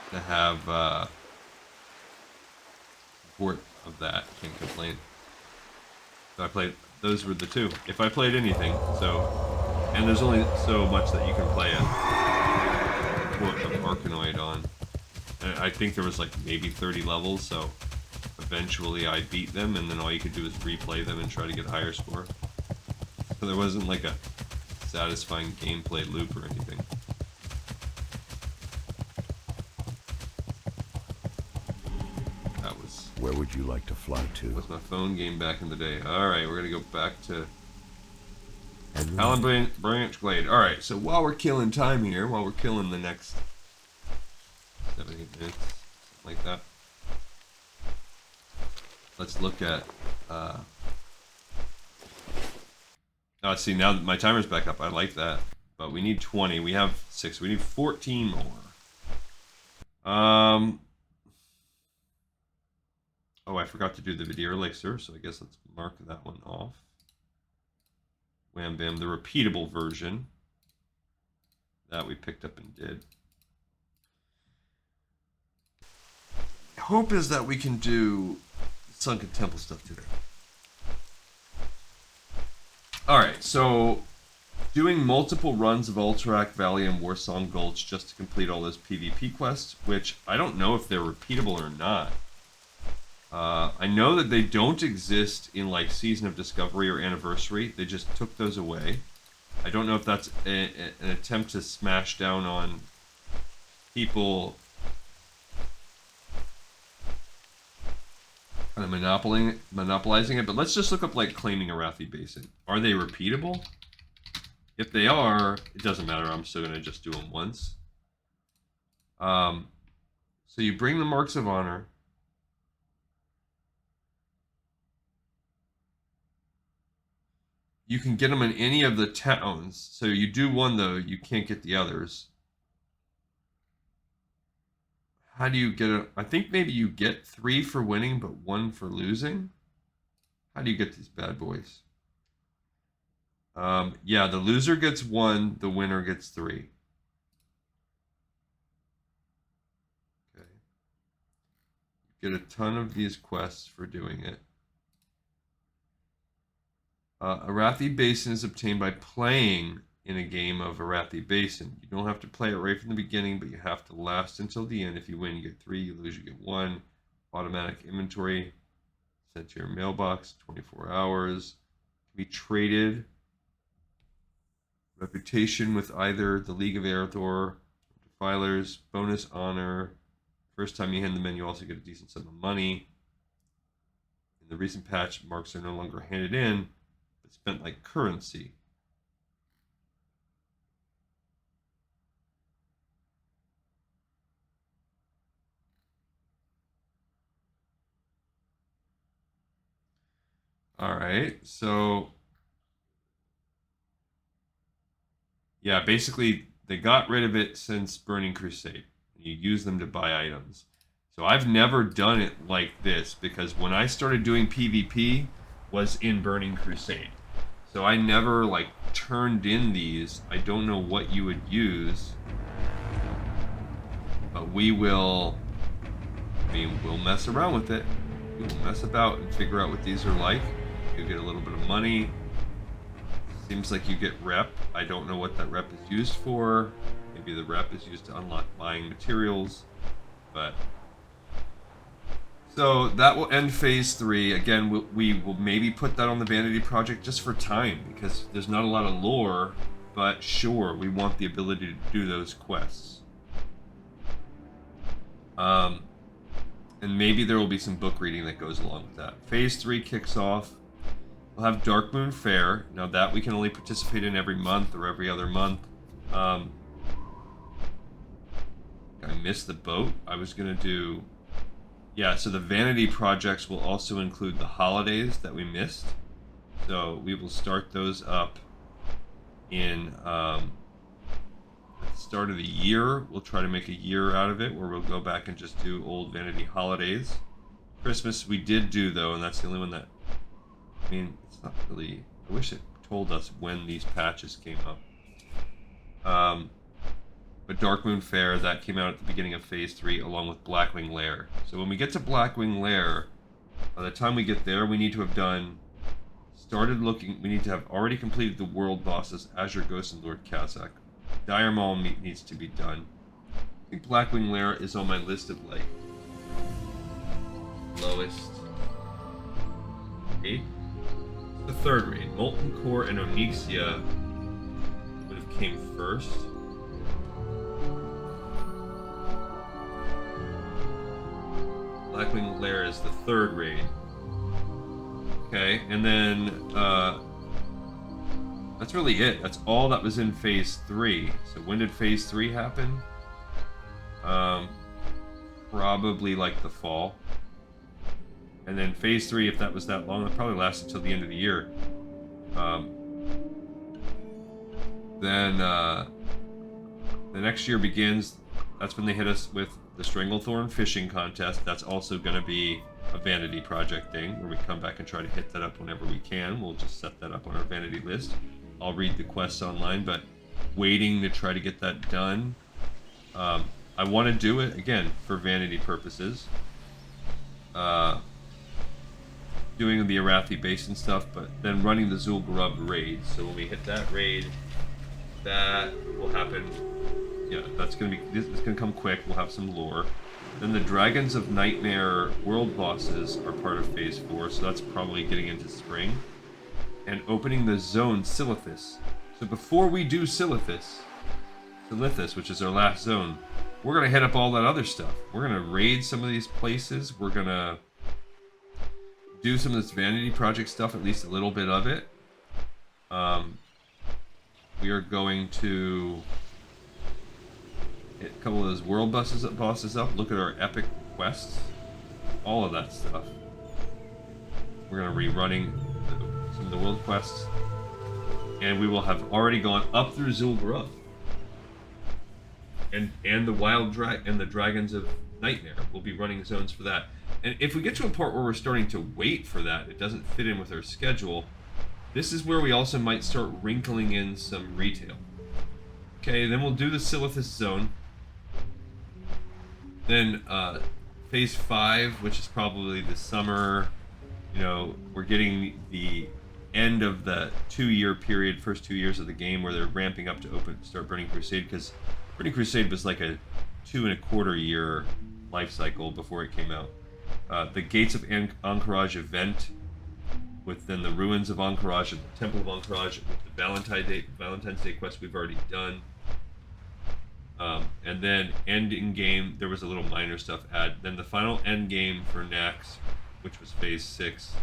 to have port of that, can't complain. So those were the 2. If I played anything, and there's only so much that you can play a port of Arkanoid on. And I think there was like maybe 30 levels, so eventually I beat them, and then all you could do is replay them and try to get a higher score. So there wasn't like a satisfying gameplay loop or anything. Where would you like to fly to? That was my phone game back in the day. Alright, we're gonna go back to Alan Branch Glade. Alright, so while we're killing time here, while we're killing the next 7-8 minutes, something like that, let's look at see, now that my timer's back up, I like that. But we need 20. We have 6. We need 14 more. Oh, I forgot to do the Videre Elixir, so I guess let's mark that one off. Wham bam, the repeatable version that we picked up and did. Hope is that we can do Sunken Temple stuff today. Alright, so doing multiple runs of Ultrak Valley and Warsong Gulch just to complete all those PvP quests, which I don't know if they're repeatable or not. I know that they don't exist in like Season of Discovery or Anniversary. They just took those away. I don't know if that's an attempt to smash down on people kind of monopolizing it, but let's just look up like claiming Arathi Basin. Are they repeatable? If they are, it doesn't matter. I'm still going to just do them once. So you bring the Marks of Honor. You can get them in any of the towns. So you do one, though, you can't get the others. How do you get it? I think maybe you get 3 for winning, but 1 for losing. How do you get these bad boys? Yeah, the loser gets 1, the winner gets 3. Okay. You get a ton of these quests for doing it. Arathi Basin is obtained by playing in a game of Arathi Basin. You don't have to play it right from the beginning, but you have to last until the end. If you win, you get 3. You lose, you get 1. Automatic inventory sent to your mailbox, 24 hours. Can be traded. Reputation with either the League of Aerithor, Defilers, bonus honor. First time you hand them in, you also get a decent sum of money. In the recent patch, marks are no longer handed in, but spent like currency. All right, so yeah, basically they got rid of it since Burning Crusade. You use them to buy items. So I've never done it like this because when I started doing PvP was in Burning Crusade. So I never like turned in these. I don't know what you would use. But we will, we'll mess around with it. We will mess about and figure out what these are like. You get a little bit of money. Seems like you get rep. I don't know what that rep is used for. Maybe the rep is used to unlock buying materials. But so that will end phase 3. Again, we will maybe put that on the Vanity Project just for time because there's not a lot of lore. But sure, we want the ability to do those quests. And maybe there will be some book reading that goes along with that. Phase 3 kicks off. We'll have Darkmoon Fair. Now that we can only participate in every month or every other month. I missed the boat. I was going to do... Yeah, so the Vanity Projects will also include the holidays that we missed. So we will start those up in... at the start of the year. We'll try to make a year out of it where we'll go back and just do old Vanity holidays. Christmas we did do, though, and that's the only one that... I mean, it's not really... I wish it told us when these patches came up. But Darkmoon Fair, that came out at the beginning of Phase 3, along with Blackwing Lair. So when we get to Blackwing Lair, by the time we get there, we need to have done... Started looking... We need to have already completed the world bosses, Azure Ghost and Lord Kazakh. Dire Maul needs to be done. I think Blackwing Lair is on my list of, like, lowest... 8? The third raid. Molten Core and Onyxia would have came first. Blackwing Lair is the third raid. Okay, and then that's really it. That's all that was in Phase 3. So when did Phase 3 happen? Probably like the fall. And then Phase 3, if that was that long, it probably lasted until the end of the year. Then the next year begins. That's when they hit us with the Stranglethorn fishing contest. That's also going to be a Vanity Project thing, where we come back and try to hit that up whenever we can. We'll just set that up on our Vanity list. I'll read the quests online, but waiting to try to get that done. I want to do it, again, for Vanity purposes. Doing the Arathi Basin stuff, but then running the Zul'Gurub raid. So when we hit that raid, that will happen. Yeah, that's gonna be. It's gonna come quick. We'll have some lore. Then the Dragons of Nightmare world bosses are part of Phase 4, so that's probably getting into spring. And opening the zone Silithus. So before we do Silithus, which is our last zone, we're gonna hit up all that other stuff. We're gonna raid some of these places. We're gonna do some of this Vanity Project stuff, at least a little bit of it. we are going to hit a couple of those world bosses up. Look at our epic quests. All of that stuff. We're going to be running some of the world quests. And we will have already gone up through Zul'Gurub. And the the Dragons of Nightmare. We'll be running zones for that. And if we get to a part where we're starting to wait for that, it doesn't fit in with our schedule, this is where we also might start wrinkling in some retail. Okay, then we'll do the Silithus zone. Then phase 5, which is probably the summer, you know, we're getting the end of the 2-year period, first 2 years of the game, where they're ramping up to start Burning Crusade, because Burning Crusade was like a 2.25 year life cycle before it came out. The Gates of Anchorage event, with then the Ruins of Anchorage and the Temple of Anchorage, with the Valentine's Day quest we've already done. And then end in game, there was a little minor stuff add. Then the final end game for Nax, which was phase 6,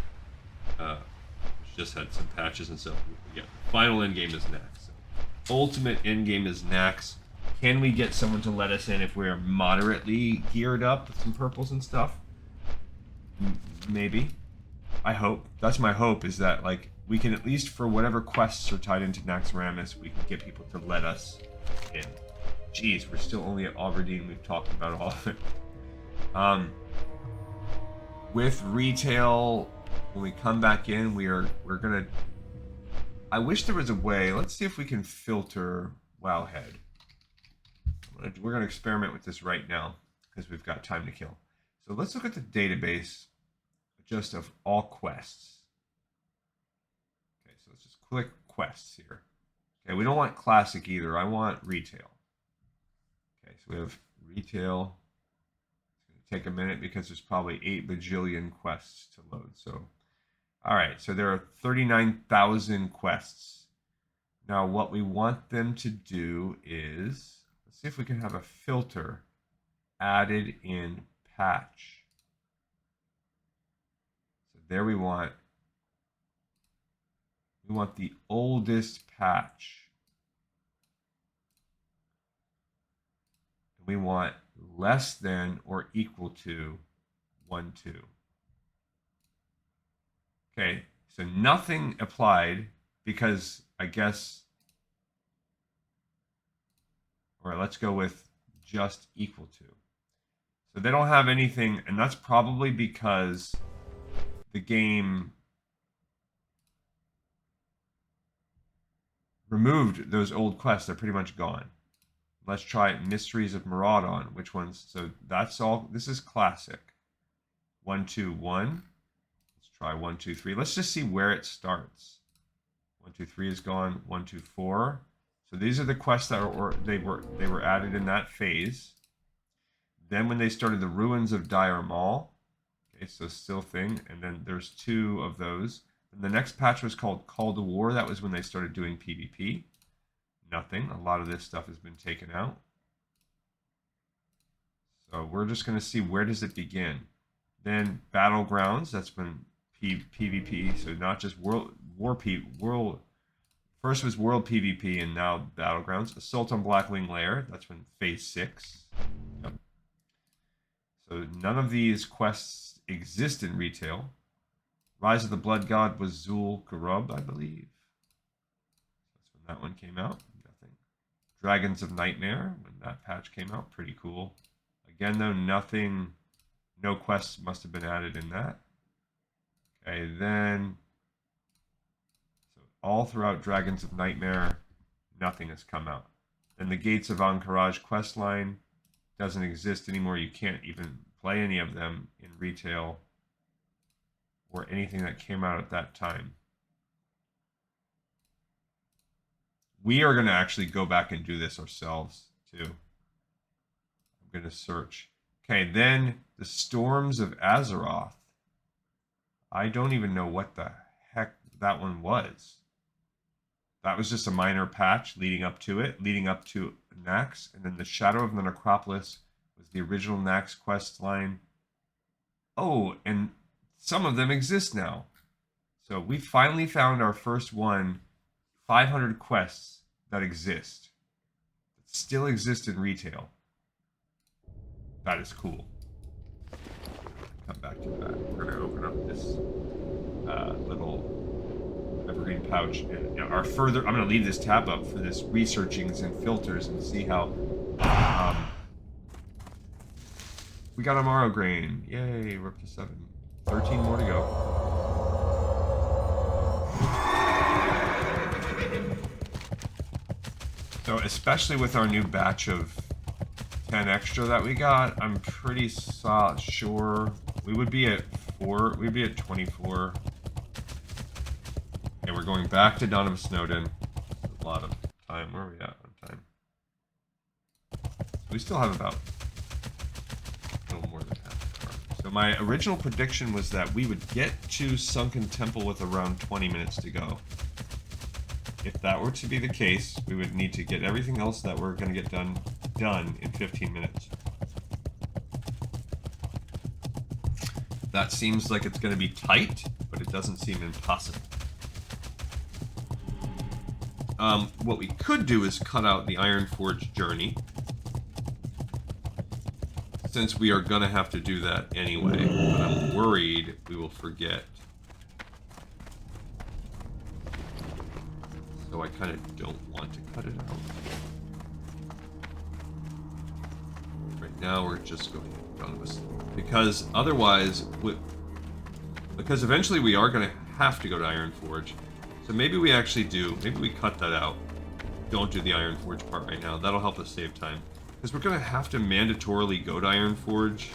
which just had some patches and stuff. Yeah, final end game is Nax. So, ultimate end game is Nax. Can we get someone to let us in if we're moderately geared up with some purples and stuff? Maybe. I hope. That's my hope, is that like we can at least, for whatever quests are tied into Naxxramas, we can get people to let us in. Jeez, we're still only at Alverdeen. We've talked about all of it. With retail, when we come back in, we're gonna. I wish there was a way. Let's see if we can filter Wowhead. We're gonna experiment with this right now because we've got time to kill. So let's look at the database, just of all quests. Okay, so let's just click quests here. Okay, we don't want classic either. I want retail. Okay, so we have retail. It's going to take a minute because there's probably 8 bajillion quests to load. So, all right, so there are 39,000 quests. Now, what we want them to do is, let's see if we can have a filter added in patch. So there we want the oldest patch. We want less than or equal to 1.2. Okay, so nothing applied because I guess, all right, let's go with just equal to. So they don't have anything, and that's probably because the game removed those old quests. They're pretty much gone. Let's try Mysteries of Maraudon. Which ones? So that's all. This is classic. 1, 2, 1. Let's try 1, 2, 3. Let's just see where it starts. 1, 2, 3 is gone. 1, 2, 4. So these are the quests that they were added in that phase. Then when they started the Ruins of Dire Maul, okay, so still thing, and then there's 2 of those. And the next patch was called Call to War. That was when they started doing PvP. Nothing. A lot of this stuff has been taken out. So we're just going to see, where does it begin. Then Battlegrounds, that's when PvP, so not just world. First was World PvP and now Battlegrounds. Assault on Blackwing Lair, that's when phase 6. Yep. So none of these quests exist in retail. Rise of the Blood God was Zul'Gurub, I believe. That's when that one came out. Nothing. Dragons of Nightmare, when that patch came out. Pretty cool. Again, though, nothing. No quests must have been added in that. Okay, then. So all throughout Dragons of Nightmare, nothing has come out. Then the Gates of Anchorage quest line doesn't exist anymore. You can't even play any of them in retail or anything that came out at that time. We are going to actually go back and do this ourselves, too. I'm going to search. Okay, then the Storms of Azeroth. I don't even know what the heck that one was. That was just a minor patch leading up to it, leading up to Nax. And then the Shadow of the Necropolis was the original Nax quest line. Oh, and some of them exist now. So we finally found our first one, 500 quests. that exist, that still exist in retail. That is cool. Come back to that. We're gonna open up this little evergreen pouch, and our further. I'm gonna leave this tab up for this researchings and filters, and see how. We got a Morrowgrain. Yay! We're up to 7. 13 more to go. So, especially with our new batch of 10 extra that we got, I'm pretty sure we would be at 4. We'd be at 24. And we're going back to Dawn of Snowden. A lot of time. Where are we at on time? We still have about a little more than half an hour. So my original prediction was that we would get to Sunken Temple with around 20 minutes to go. If that were to be the case, we would need to get everything else that we're going to get done in 15 minutes. That seems like it's going to be tight, but it doesn't seem impossible. What we could do is cut out the Ironforge journey, since we are going to have to do that anyway, but I'm worried we will forget. So I kind of don't want to cut it out. Right now we're just going down to this, because otherwise, because eventually we are going to have to go to Ironforge. So maybe we actually do, maybe we cut that out. Don't do the Ironforge part right now. That'll help us save time. Because we're going to have to mandatorily go to Ironforge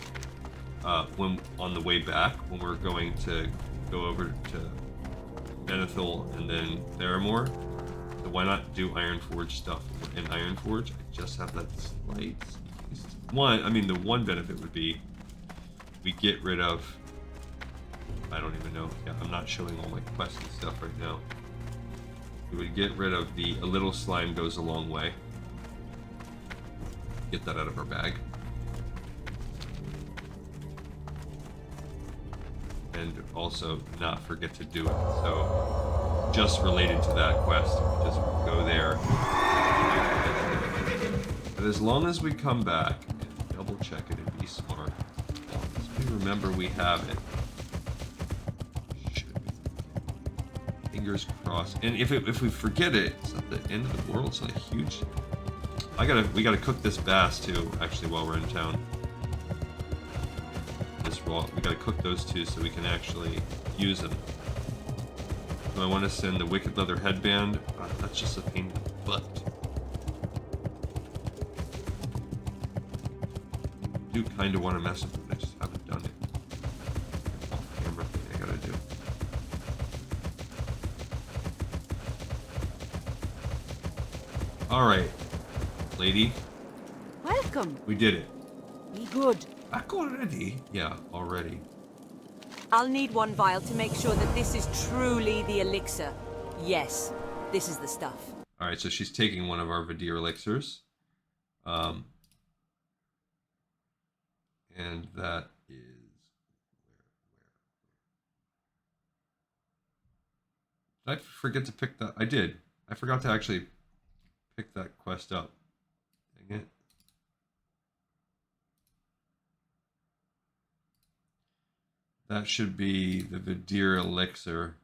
when on the way back, when we're going to go over to Denethil and then Theramore. So why not do Ironforge stuff in Ironforge? I just have that slight the one benefit would be we get rid of, I don't even know. Yeah, I'm not showing all my quests and stuff right now. We would get rid of the a little slime goes a long way. Get that out of our bag. And also not forget to do it. So just related to that quest, just go there. But as long as we come back and double check it and be smart, as we remember we have it. Fingers crossed. And if we forget it, it's not the end of the world. It's not a huge. We gotta cook this bass too. Actually, while we're in town, we gotta cook those two so we can actually use them. Do I want to send the Wicked Leather Headband? That's just a pain in the butt. I do kind of want to mess with it. I just haven't done it. Camera thing I gotta do. Alright, lady. Welcome. We did it. Be good. Back already? Yeah, already. I'll need one vial to make sure that this is truly the elixir. Yes, this is the stuff. Alright, so she's taking one of our Videre elixirs. And that is... Did I forget to pick that? I did. I forgot to actually pick that quest up. Dang it. That should be the Videre elixir.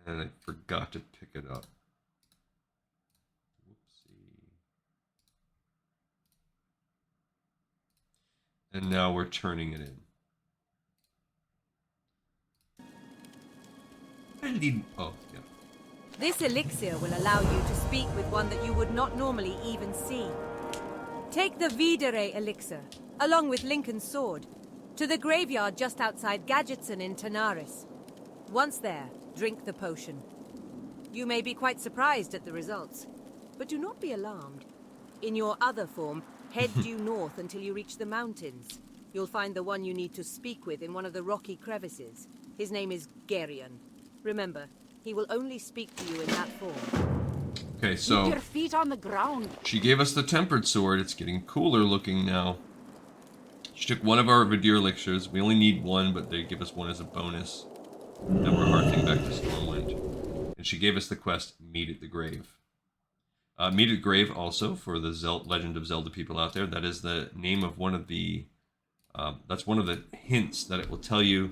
And I forgot to pick it up. Whoopsie. And now we're turning it in. I need... Oh, yeah. This elixir will allow you to speak with one that you would not normally even see. Take the Videre elixir, along with Lincoln's sword, to the graveyard just outside Gadgetson in Tanaris. Once there, drink the potion. You may be quite surprised at the results, but do not be alarmed. In your other form, head due north until you reach the mountains. You'll find the one you need to speak with in one of the rocky crevices. His name is Gregan. Remember, he will only speak to you in that form. Okay, so... Keep your feet on the ground. She gave us the Tempered Sword. It's getting cooler looking now. She took one of our Videre elixirs. We only need one, but they give us one as a bonus. Now we're harkening back to Stormwind. And she gave us the quest, Meet at the Grave. Meet at the Grave also, for the Legend of Zelda people out there, that is the name of one of the... that's one of the hints that it will tell you.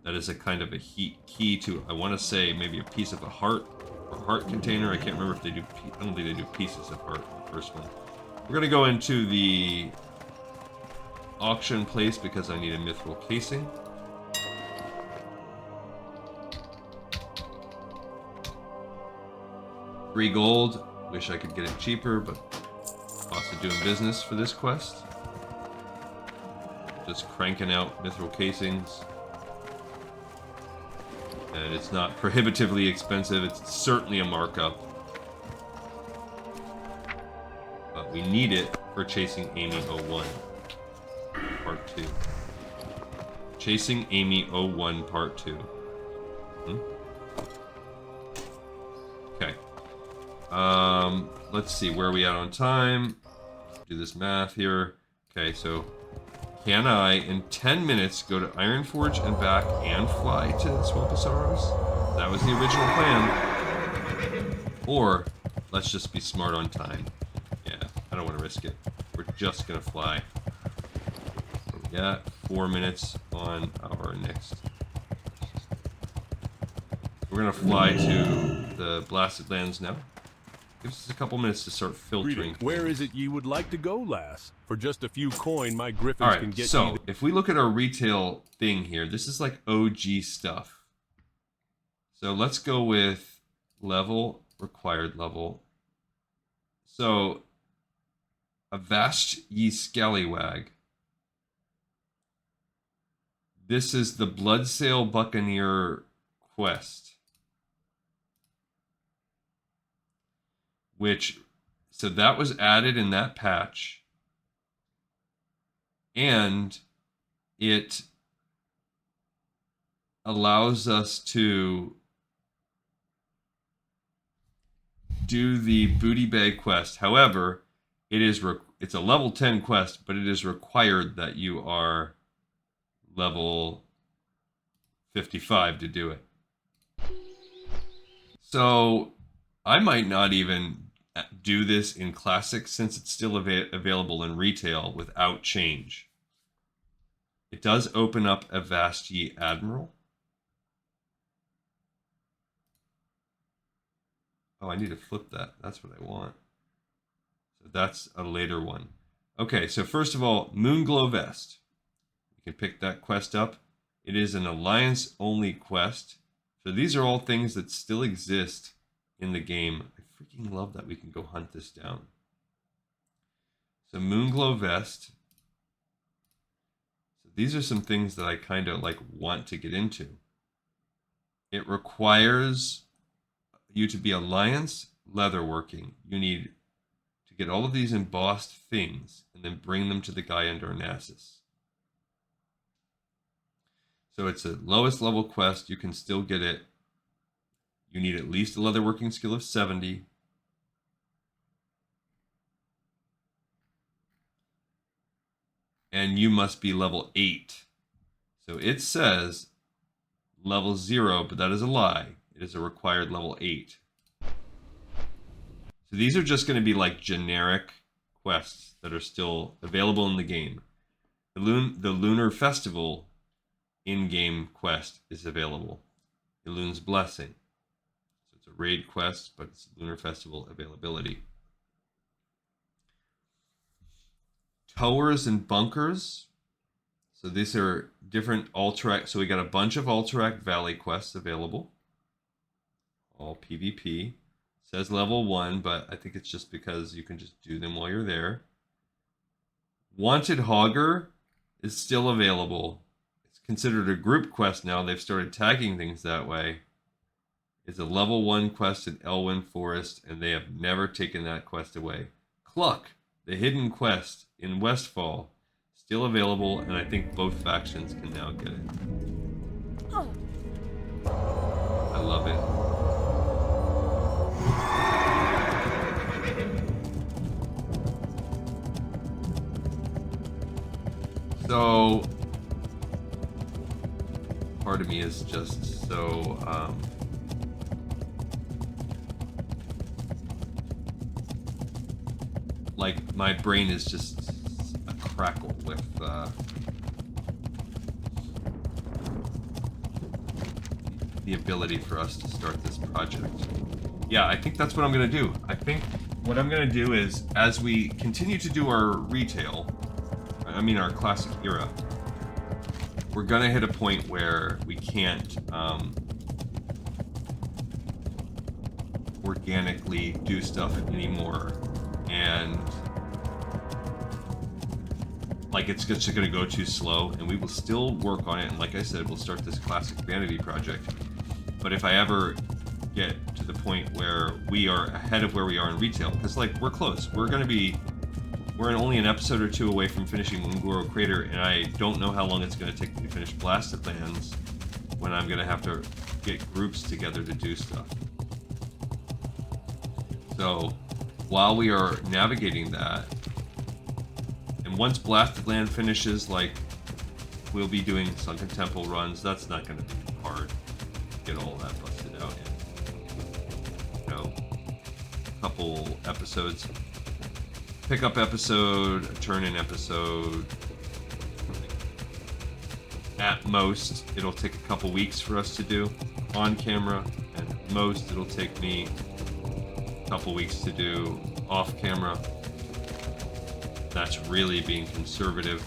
That is a kind of a key to, I want to say, maybe a piece of a heart or heart container. I can't remember if they do. I don't think they do pieces of heart in the first one. We're gonna go into the auction place because I need a mithril casing. $3 gold. Wish I could get it cheaper, but cost of doing business for this quest. Just cranking out mithril casings. And it's not prohibitively expensive, it's certainly a markup. But we need it for chasing Amy 01, Part 2. Chasing Amy 01, Part 2. Okay. Let's see, where are we at on time? Do this math here. Okay, so can I, in 10 minutes, go to Ironforge and back and fly to Swamp of Sorrows? That was the original plan. Or, let's just be smart on time. Yeah, I don't want to risk it. We're just going to fly. So we got 4 minutes on our next. We're going to fly to the Blasted Lands now. Gives us a couple minutes to start filtering. Where is it you would like to go, lass? For just a few coin, my griffins can get so you. If we look at our retail thing here, this is like OG stuff. So let's go with level, required level. So, Avast Ye Scallywag. This is the Bloodsail Buccaneer quest. Which, so that was added in that patch. And it allows us to do the booty bag quest. However, it's a level 10 quest, but it is required that you are level 55 to do it. So I might not even do this in Classic since it's still available in retail without change. It does open up a Avast Ye Admiral. Oh, I need to flip that. That's what I want. So that's a later one. Okay, so first of all, Moonglow Vest. You can pick that quest up. It is an Alliance-only quest. So these are all things that still exist in the game. I freaking love that we can go hunt this down. So Moonglow Vest. So these are some things that I kind of like want to get into. It requires you to be Alliance leatherworking. You need to get all of these embossed things and then bring them to the guy in Darnassus. So it's a lowest level quest. You can still get it. You need at least a leatherworking skill of 70. And you must be level 8. So it says level 0, but that is a lie. It is a required level 8. So these are just going to be like generic quests that are still available in the game. The Lunar Festival in-game quest is available. Elun's Blessing. So it's a raid quest, but it's Lunar Festival availability. Towers and Bunkers. So these are different Alterac. So we got a bunch of Alterac Valley quests available. All PvP. Says level 1, but I think it's just because you can just do them while you're there. Wanted Hogger is still available. It's considered a group quest now. They've started tagging things that way. It's a level 1 quest in Elwyn Forest, and they have never taken that quest away. Cluck, the hidden quest in Westfall, still available, and I think both factions can now get it. I love it. So, part of me is just so my brain is just a crackle with the ability for us to start this project. Yeah, I think that's what I'm going to do. I think what I'm going to do is, as we continue to do our retail, I mean our classic era, we're going to hit a point where we can't organically do stuff anymore, and like it's just going to go too slow, and we will still work on it, and like I said, we'll start this classic vanity project. But if I ever get to the point where we are ahead of where we are in retail, because like we're close, we're only an episode or two away from finishing Ungoro Crater, and I don't know how long it's going to take me to finish Blasted Lands, when I'm going to have to get groups together to do stuff. So while we are navigating that, and once Blasted Land finishes, like, we'll be doing Sunken Temple runs. That's not going to be hard. Get all that busted out in, you know, a couple episodes. Pickup episode, a turn-in episode. At most, it'll take a couple weeks for us to do on camera, and at most, it'll take me a couple weeks to do off camera. That's really being conservative.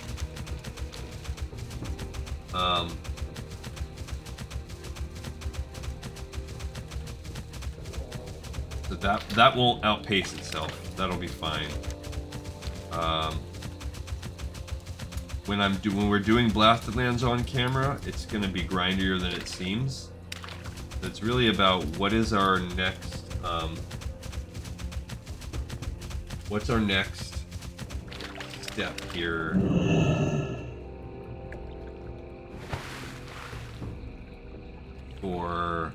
So that won't outpace itself. That'll be fine. When we're doing Blasted Lands on camera, it's going to be grindier than it seems. It's really about what is our next. What's our next step here? For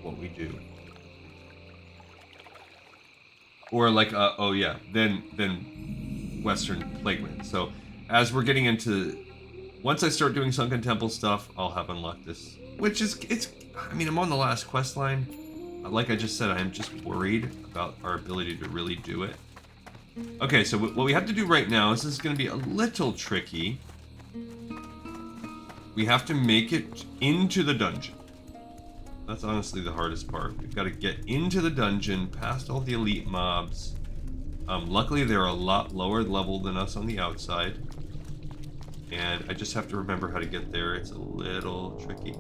what we do, or like oh yeah, then Western Plagueland. So as we're getting into, once I start doing Sunken Temple stuff, I'll have unlocked this, which is I mean, I'm on the last quest line. Like I just said, I am just worried about our ability to really do it. Okay, so what we have to do right now is, this is going to be a little tricky. We have to make it into the dungeon. That's honestly the hardest part. We've got to get into the dungeon, past all the elite mobs. Luckily, they're a lot lower level than us on the outside. And I just have to remember how to get there. It's a little tricky.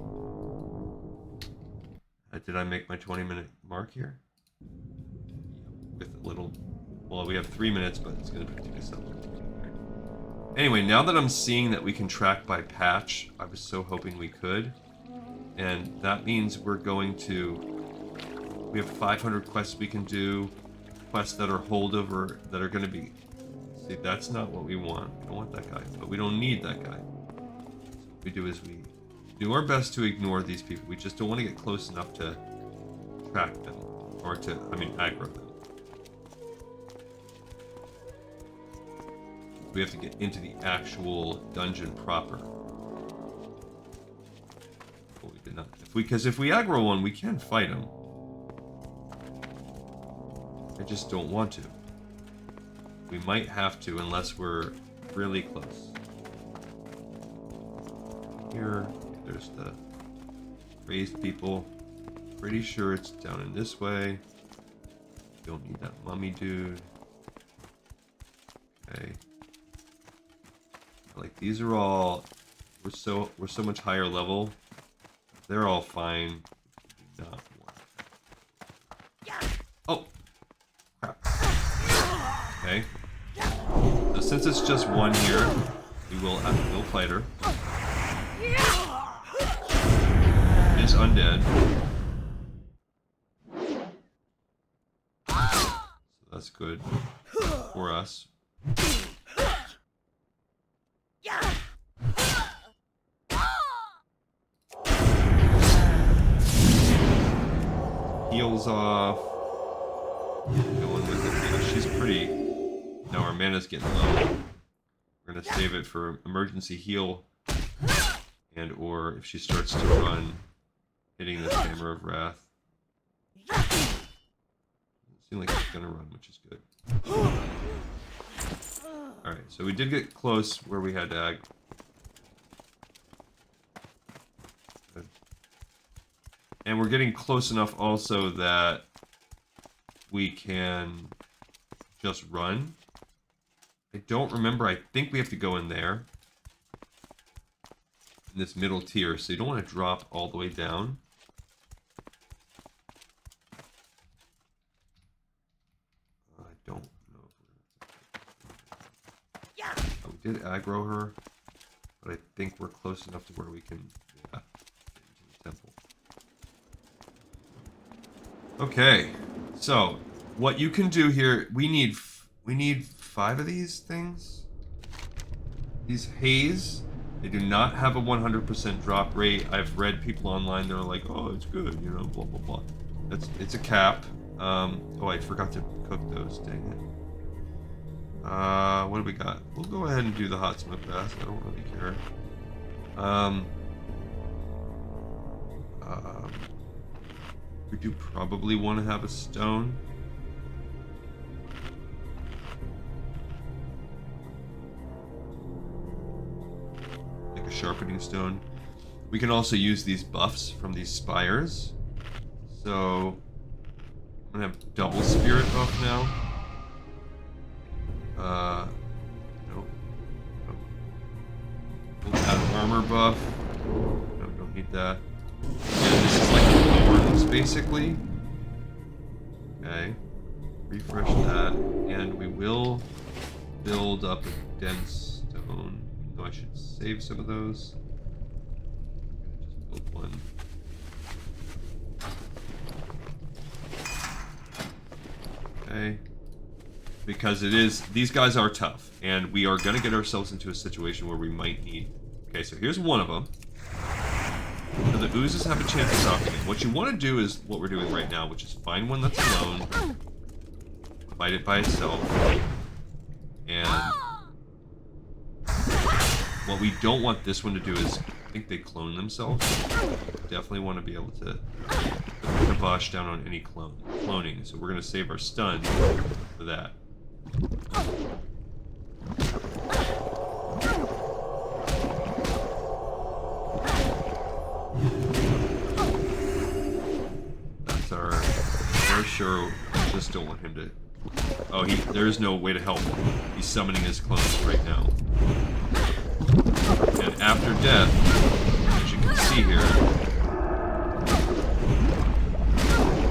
Did I make my 20-minute mark here? With a little... Well, we have 3 minutes, but it's going to take us up. Anyway, now that I'm seeing that we can track by patch, I was so hoping we could. And that means we're going to... We have 500 quests we can do. Quests that are holdover, that are going to be... See, that's not what we want. We don't want that guy, but we don't need that guy. So what we do is we do our best to ignore these people. We just don't want to get close enough to track them. Or to, aggro them. We have to get into the actual dungeon proper. Well, we did not. Because if we aggro one, we can fight him. I just don't want to. We might have to, unless we're really close. Here, there's the raised people. Pretty sure it's down in this way. Don't need that mummy dude. Okay. Like, these are all, we're so much higher level. They're all fine. Not one. Oh, crap. Okay. So since it's just one here, we'll fight her. It is undead. So that's good for us. Heals off. Going with it. Yeah, she's pretty. Now our mana's getting low. We're gonna save it for emergency heal, and or if she starts to run hitting this Hammer of Wrath. Doesn't seem like it's gonna run, which is good. Alright, so we did get close where we had to and we're getting close enough also that we can just run. I don't remember. I think we have to go in there. In this middle tier. So you don't want to drop all the way down. I don't know if we're... Oh, we did aggro her. But I think we're close enough to where we can get into the temple. Okay, so what you can do here, we need 5 of these things. These haze, they do not have a 100% drop rate. I've read people online, they're like, oh, it's good, you know, blah blah blah. It's a cap. Oh, I forgot to cook those. Dang it. What do we got? We'll go ahead and do the hot smoke bath. I don't really care. We do probably want to have a stone. Like a sharpening stone. We can also use these buffs from these spires. So I'm gonna have double spirit buff now. Nope. We'll add armor buff. No, don't need that. And this is like thorns, basically. Okay. Refresh that. And we will build up a dense stone. Though I should save some of those. Just build one. Okay. Because it is... These guys are tough. And we are going to get ourselves into a situation where we might need... Okay, so here's one of them. So the oozes have a chance of softening. What you want to do is what we're doing right now, which is find one that's alone, fight it by itself, and what we don't want this one to do is, I think they clone themselves. Definitely want to be able to put the kibosh down on any cloning. So we're going to save our stun for that. Sure, I just don't want him to... Oh, there's no way to help him. He's summoning his clones right now. And after death, as you can see here,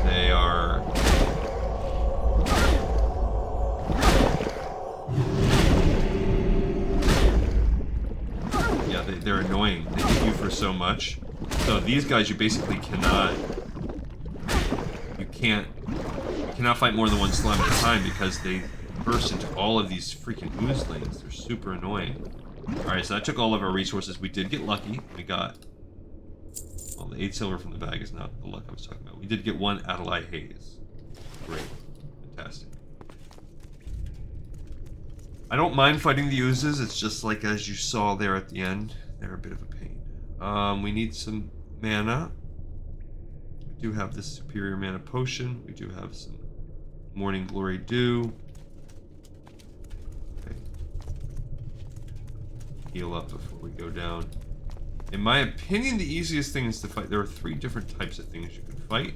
they are... Yeah, they're annoying. They hit you for so much. So these guys, you basically cannot... You cannot fight more than one slime at a time because they burst into all of these freaking oozlings. They're super annoying. Alright, so that took all of our resources. We did get lucky. We got... Well, the 8 silver from the bag is not the luck I was talking about. We did get 1 Adelaide Haze. Great. Fantastic. I don't mind fighting the oozes. It's just like as you saw there at the end. They're a bit of a pain. We need some mana. We do have this superior mana potion. We do have some morning glory dew. Okay. Heal up before we go down. In my opinion, the easiest thing is to fight. There are 3 different types of things you can fight.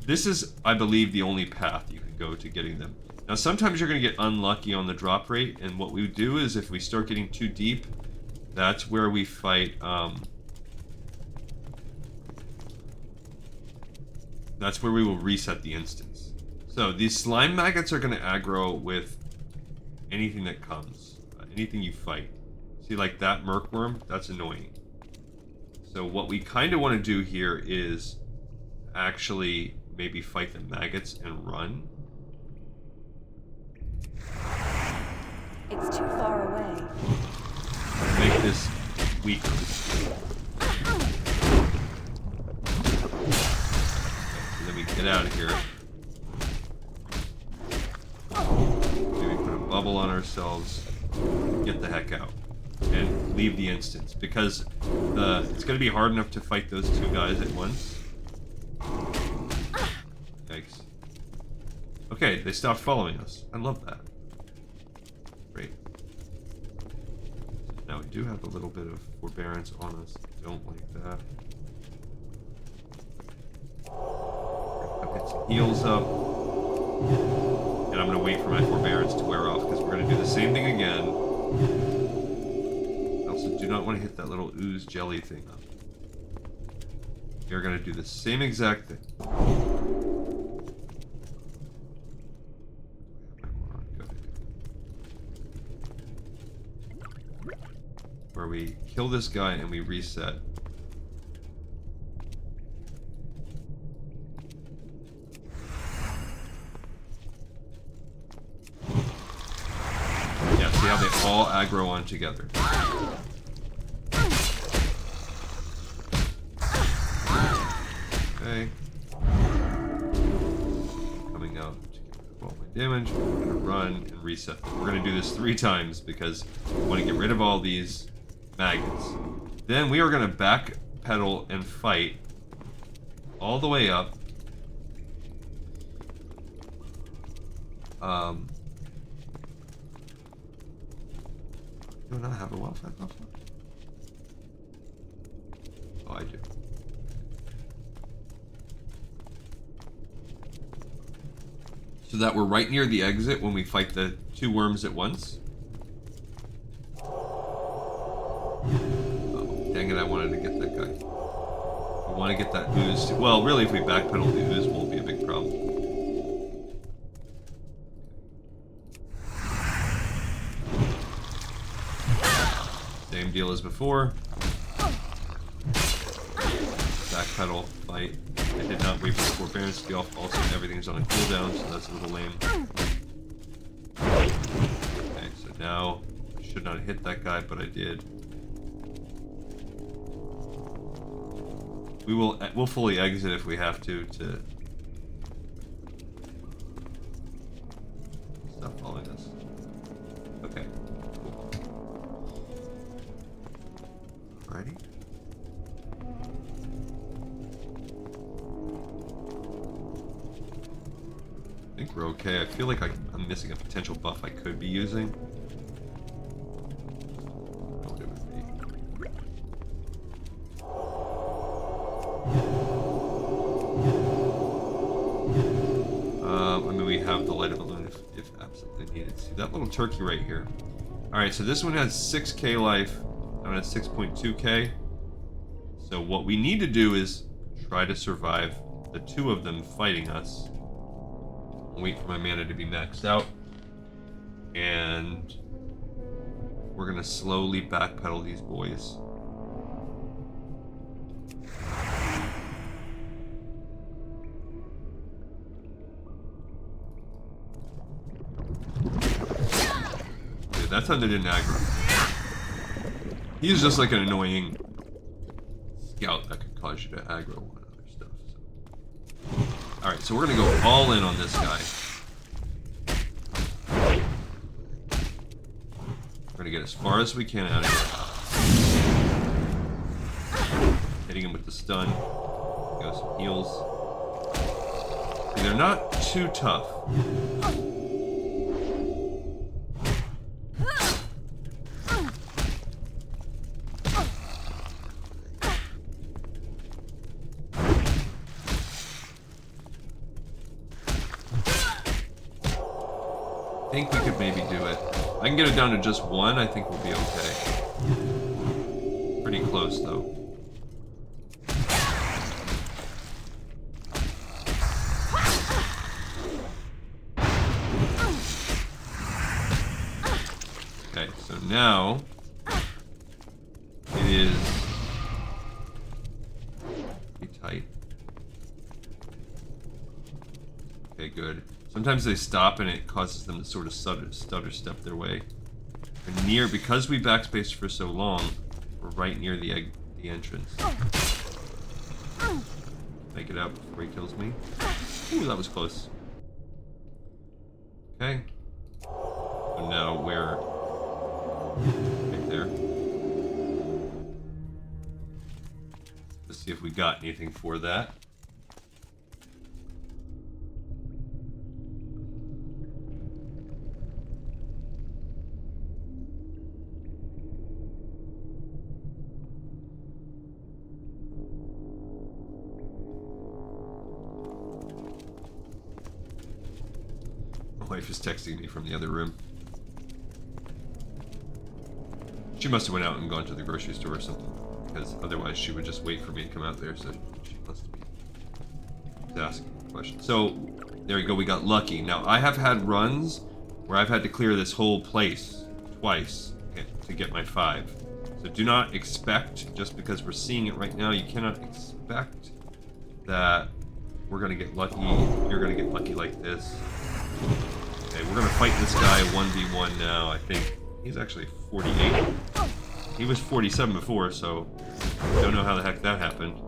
This is, I believe, the only path you can go to getting them. Now, sometimes you're going to get unlucky on the drop rate, and what we do is if we start getting too deep, that's where we fight, that's where we will reset the instance. So these slime maggots are going to aggro with anything that comes, anything you fight. See, like that merkworm, that's annoying. So what we kind of want to do here is actually maybe fight the maggots and run. It's too far away. Make this weaker. Let me get out of here. Maybe put a bubble on ourselves. Get the heck out. And leave the instance. Because it's going to be hard enough to fight those 2 guys at once. Okay, they stopped following us. I love that. Great. Now we do have a little bit of forbearance on us. Don't like that. I'll get some heals up. And I'm going to wait for my forbearance to wear off because we're going to do the same thing again. I also do not want to hit that little ooze jelly thing up. We're going to do the same exact thing. Where we kill this guy and we reset. Yeah, see how they all aggro on together. Okay. Coming out to get rid of all my damage. We're going to run and reset. We're going to do this 3 times because we want to get rid of all these magnets. Then we are going to backpedal and fight all the way up. Do I not have a wildfire buff? Oh, I do. So that we're right near the exit when we fight the 2 worms at once. Oh, dang it, I wanted to get that guy. We want to get that ooze too. Well, really, if we backpedal, the ooze won't be a big problem. Same deal as before. Backpedal, fight. I did not wait for the forbearance to be off. Also, everything's on a cooldown, so that's a little lame. Okay, so now I should not have hit that guy, but I did. We'll fully exit if we have to stop following us. Okay. Alrighty. I think we're okay. I feel like I'm missing a potential buff I could be using. What it would be. I mean, we have the light of balloon if absolutely needed. See that little turkey right here. Alright, so this one has 6k life. That one has 6.2k. So what we need to do is try to survive the 2 of them fighting us. Wait for my mana to be maxed out. And we're going to slowly backpedal these boys. Dude, that time they didn't aggro. He's just like an annoying scout that could cause you to aggro on other stuff. So. Alright, so we're going to go all in on this guy. We're going to get as far as we can out of here. Hitting him with the stun. Got some heals. See, they're not too tough. I think we could maybe do it. I can get it down to just 1. I think we'll be okay. Pretty close, though. Okay, so now it is pretty tight. Okay, good. Sometimes they stop and it causes them to sort of stutter step their way. We're because we backspaced for so long, we're right near the entrance. Make it out before he kills me. Ooh, that was close. Okay. So now we're right there. Let's see if we got anything for that. wife is texting me from the other room. She must have went out and gone to the grocery store or something, because otherwise she would just wait for me to come out there, so she must be asking a question. So, there we go, we got lucky. Now, I have had runs where I've had to clear this whole place twice to get my 5. So do not expect, just because we're seeing it right now, you cannot expect that we're going to get lucky. You're going to get lucky like this. Okay, we're going to fight this guy 1v1 now. I think he's actually 48. He was 47 before, so don't know how the heck that happened.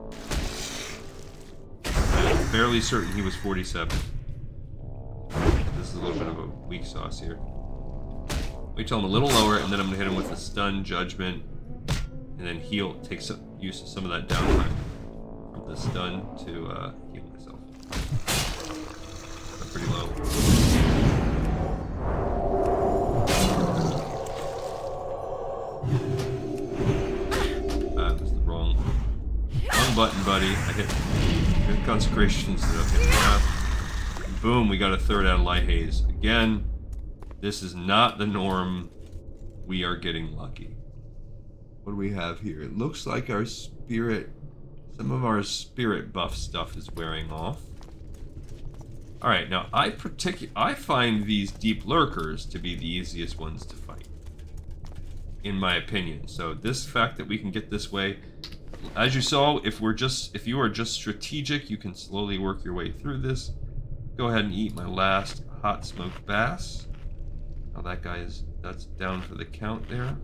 I'm fairly certain he was 47. This is a little bit of a weak sauce here. Wait till I'm a little lower, and then I'm going to hit him with a stun, judgment, and then heal, use some of that downtime from the stun to heal myself. I'm pretty low. That was the wrong button, buddy. I hit consecration instead of hitting that. Boom, we got a 3rd out of Light Haze. Again, this is not the norm. We are getting lucky. What do we have here? It looks like our spirit, some of our spirit buff stuff is wearing off. Alright, now I find these deep lurkers to be the easiest ones to fight, in my opinion. So this fact that we can get this way, as you saw, if you are just strategic, you can slowly work your way through this. Go ahead and eat my last hot smoked bass. Now that guy that's down for the count there.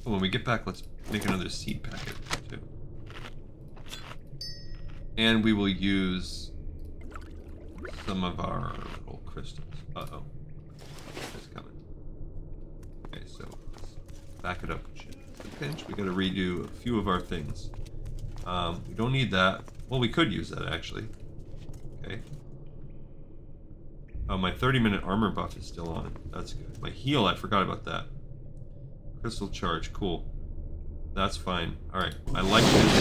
When we get back, let's make another seed packet too. And we will use some of our little crystals. Uh-oh. It's coming. Okay, so let's back it up a pinch. We gotta redo a few of our things. We don't need that. Well, we could use that actually. Okay. Oh, my 30-minute armor buff is still on. That's good. My heal, I forgot about that. Crystal charge, cool. That's fine. Alright, I like this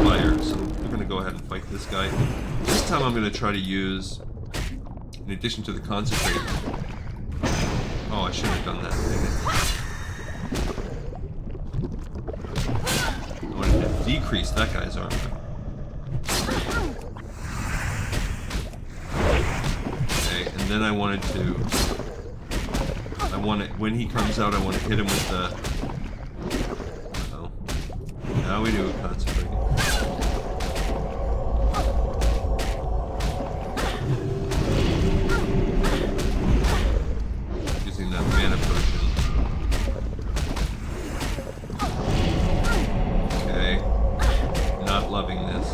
fire, so we're going to go ahead and fight this guy. This time I'm going to try to use, in addition to the concentrate... Oh, I shouldn't have done that. Dang it. I wanted to decrease that guy's armor. Okay, and then I wanted to... when he comes out, I want to hit him with the... Oh. Now we do a concentrate. Using that mana potion. Okay. Not loving this.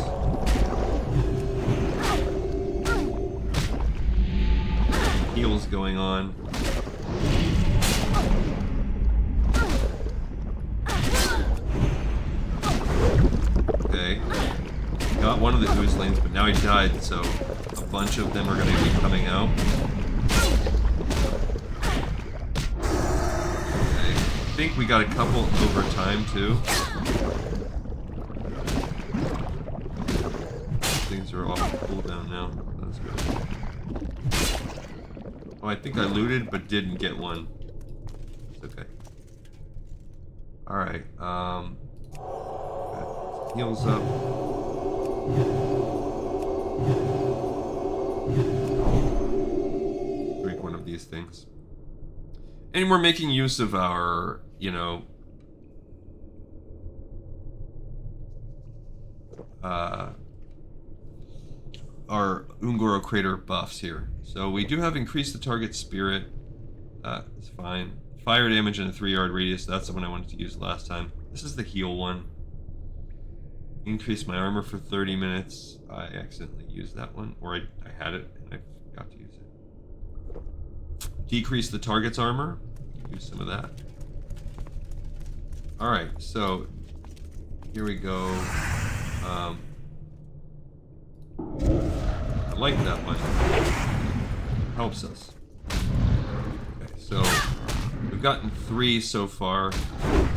Heals going on. Got one of the oozlings, but now he died, so a bunch of them are going to be coming out. Okay. I think we got a couple over time, too. Things are off cooldown now. That's good. Oh, I think I looted, but didn't get one. It's okay. Alright, heals up. Drink one of these things. And we're making use of our, you know, our Ungoro Crater buffs here. So we do have increased the target spirit. It's fine. Fire damage in a 3-yard radius. That's the one I wanted to use last time. This is the heal one. Increase my armor for 30 minutes. I accidentally used that one. Or I had it and I forgot to use it. Decrease the target's armor. Use some of that. Alright, so here we go. I like that one. Helps us. Okay, so we gotten 3 so far.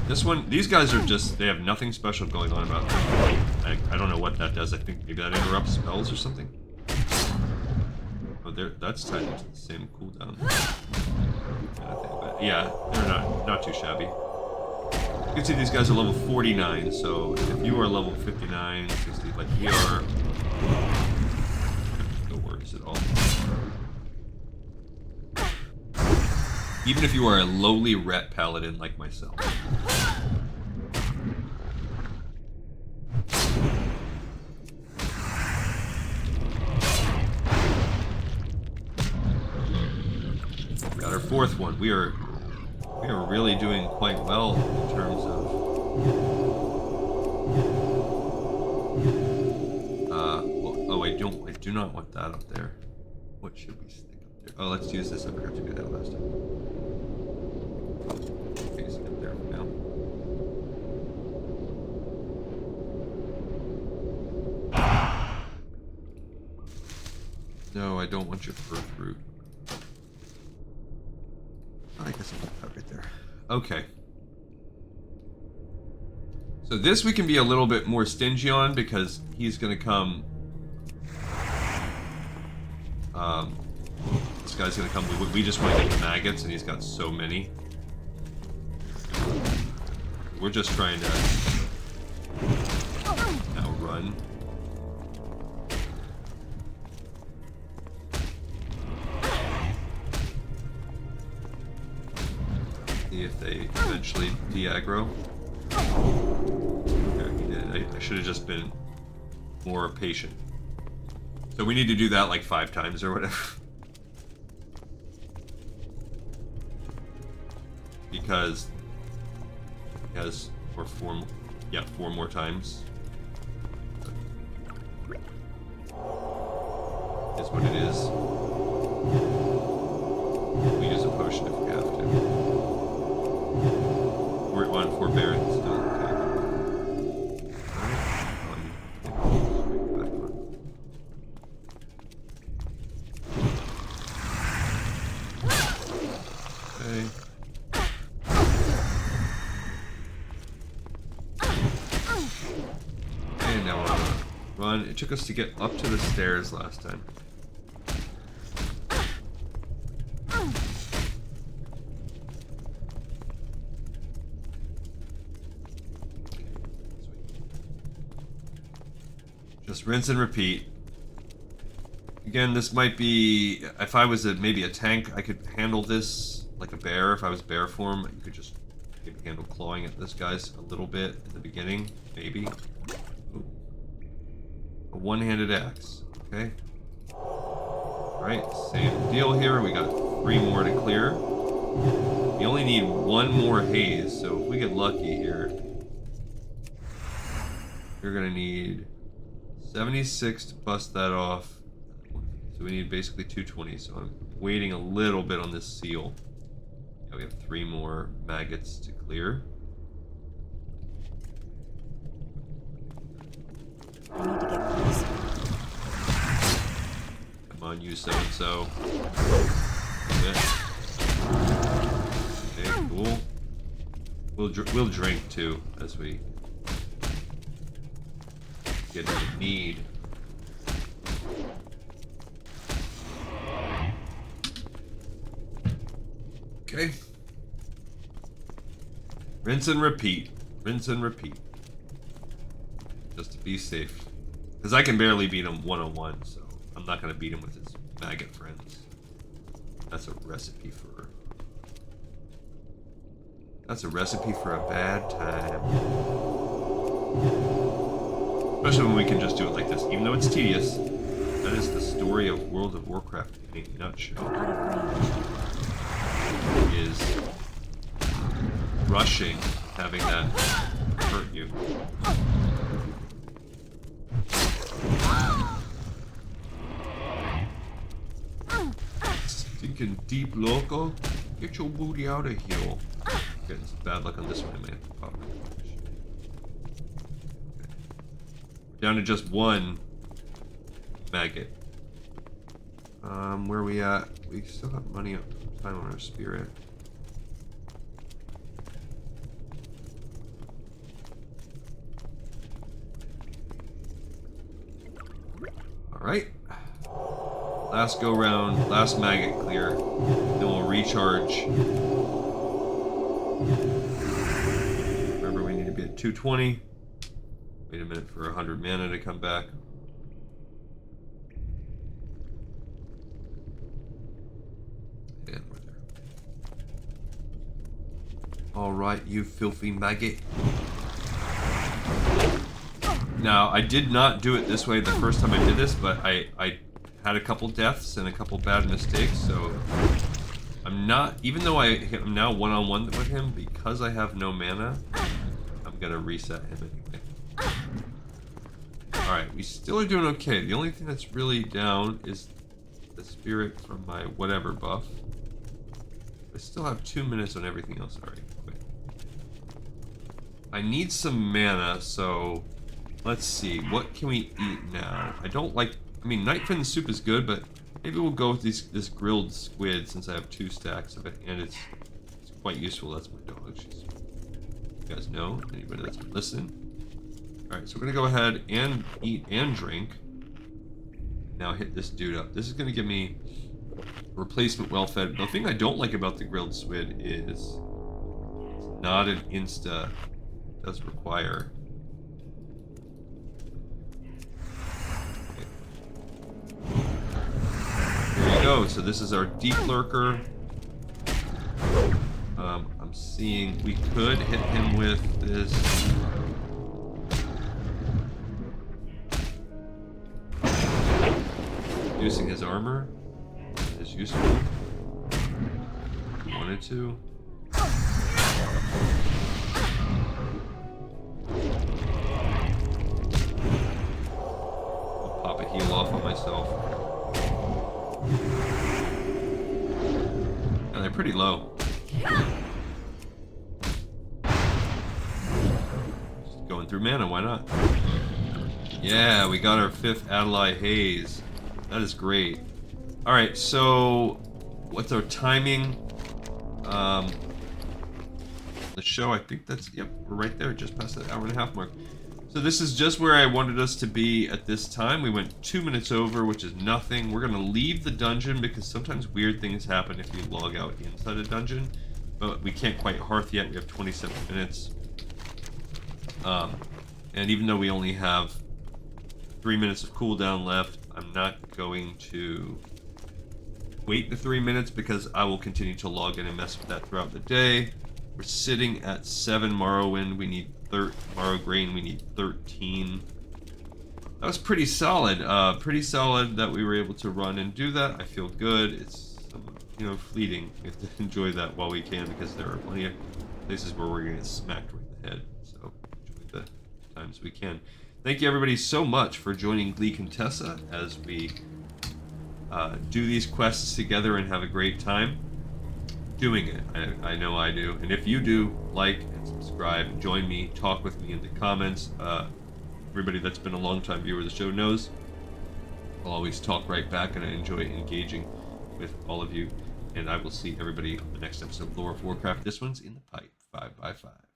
This one, these guys are just, they have nothing special going on about them. I don't know what that does. I think maybe that interrupts spells or something. Oh, that's tied into the same cooldown. But yeah, they're not too shabby. You can see these guys are level 49, so if you are level 59, 60, like we are, no worries at all. Even if you are a lowly ret paladin like myself. Got our 4th one. We are really doing quite well in terms of well, I do not want that up there. What should we stick up there? Oh, let's use this. I forgot to do that last time. Okay, so up there for now. No, I don't want your fur fruit. I guess I'll put that right there. Okay. So this we can be a little bit more stingy on because he's going to come... this guy's going to come... We just want to get the maggots and he's got so many. We're just trying to outrun. See if they eventually de-aggro. Okay, he did. I should have just been more patient. So we need to do that like 5 times or whatever. Because he has 4 more times. Is what it is. We use a potion if we have to. We're on forbearance still. Okay. And now we're on a run. It took us to get up to the stairs last time. Just rinse and repeat. Again, this might be... If I was maybe a tank, I could handle this like a bear. If I was bear form, you could just maybe handle clawing at this guy's a little bit in the beginning. Maybe. Ooh. A one-handed axe. Okay. Alright, same deal here. We got 3 more to clear. We only need 1 more haze, so if we get lucky here... You're gonna need... 76 to bust that off. So we need basically 220. So I'm waiting a little bit on this seal. Yeah, we have 3 more maggots to clear. I need to get closer. Come on, you so-and-so. Okay, cool. We'll drink too as we get to the need. Okay. Rinse and repeat. Rinse and repeat. Just to be safe. Because I can barely beat him one-on-one, so I'm not going to beat him with his maggot friends. That's a recipe for... That's a recipe for a bad time. Especially when we can just do it like this. Even though it's tedious, that is the story of World of Warcraft in a nutshell. Is rushing, having that hurt you. Stinking deep loco, get your booty out of here. Okay, it's bad luck on this one. I may have to pop. Down to just 1 maggot. Where are we at? We still have money up time on our spirit. Alright. Last go round, last maggot clear. Then we'll recharge. Remember, we need to be at 220. Wait a minute for 100 mana to come back. And we're there. Alright, you filthy maggot. Now, I did not do it this way the first time I did this, but I had a couple deaths and a couple bad mistakes, so I'm not, even though I'm now one-on-one with him, because I have no mana, I'm gonna reset him anyway. Alright, we still are doing okay. The only thing that's really down is the spirit from my whatever buff. I still have 2 minutes on everything else. Alright, quick. I need some mana, so let's see. What can we eat now? I don't like... I mean, Nightfin soup is good, but maybe we'll go with this grilled squid since I have 2 stacks of it, and it's quite useful. That's my dog. You guys know? Anybody that's been listening? Alright, so we're going to go ahead and eat and drink. Now hit this dude up. This is going to give me replacement well-fed. The thing I don't like about the grilled squid is it's not an insta. It does require... There you go. So this is our deep lurker. I'm seeing we could hit him with this. Reducing his armor is useful. Wanted to. I'll pop a heal off on myself. And they're pretty low. Just going through mana, why not? Yeah, we got our 5th Adelaide Haze. That is great. Alright, so what's our timing? The show, I think that's, yep, we're right there, just past that hour-and-a-half mark. So this is just where I wanted us to be at this time. We went 2 minutes over, which is nothing. We're gonna leave the dungeon because sometimes weird things happen if you log out inside a dungeon. But we can't quite hearth yet, we have 27 minutes. And even though we only have 3 minutes of cooldown left, I'm not going to wait the 3 minutes because I will continue to log in and mess with that throughout the day. We're sitting at 7 Morrowind. We need Morrowgrain. We need 13. That was pretty solid. Pretty solid that we were able to run and do that. I feel good. It's, you know, fleeting. We have to enjoy that while we can because there are plenty of places where we're going to get smacked right in the head. So enjoy the times we can. Thank you everybody so much for joining Glee Contessa as we do these quests together and have a great time doing it. I know I do. And if you do, like and subscribe, join me, talk with me in the comments. Everybody that's been a long-time viewer of the show knows I'll always talk right back and I enjoy engaging with all of you. And I will see everybody on the next episode of Lore of Warcraft. This one's in the pipe. 5x5.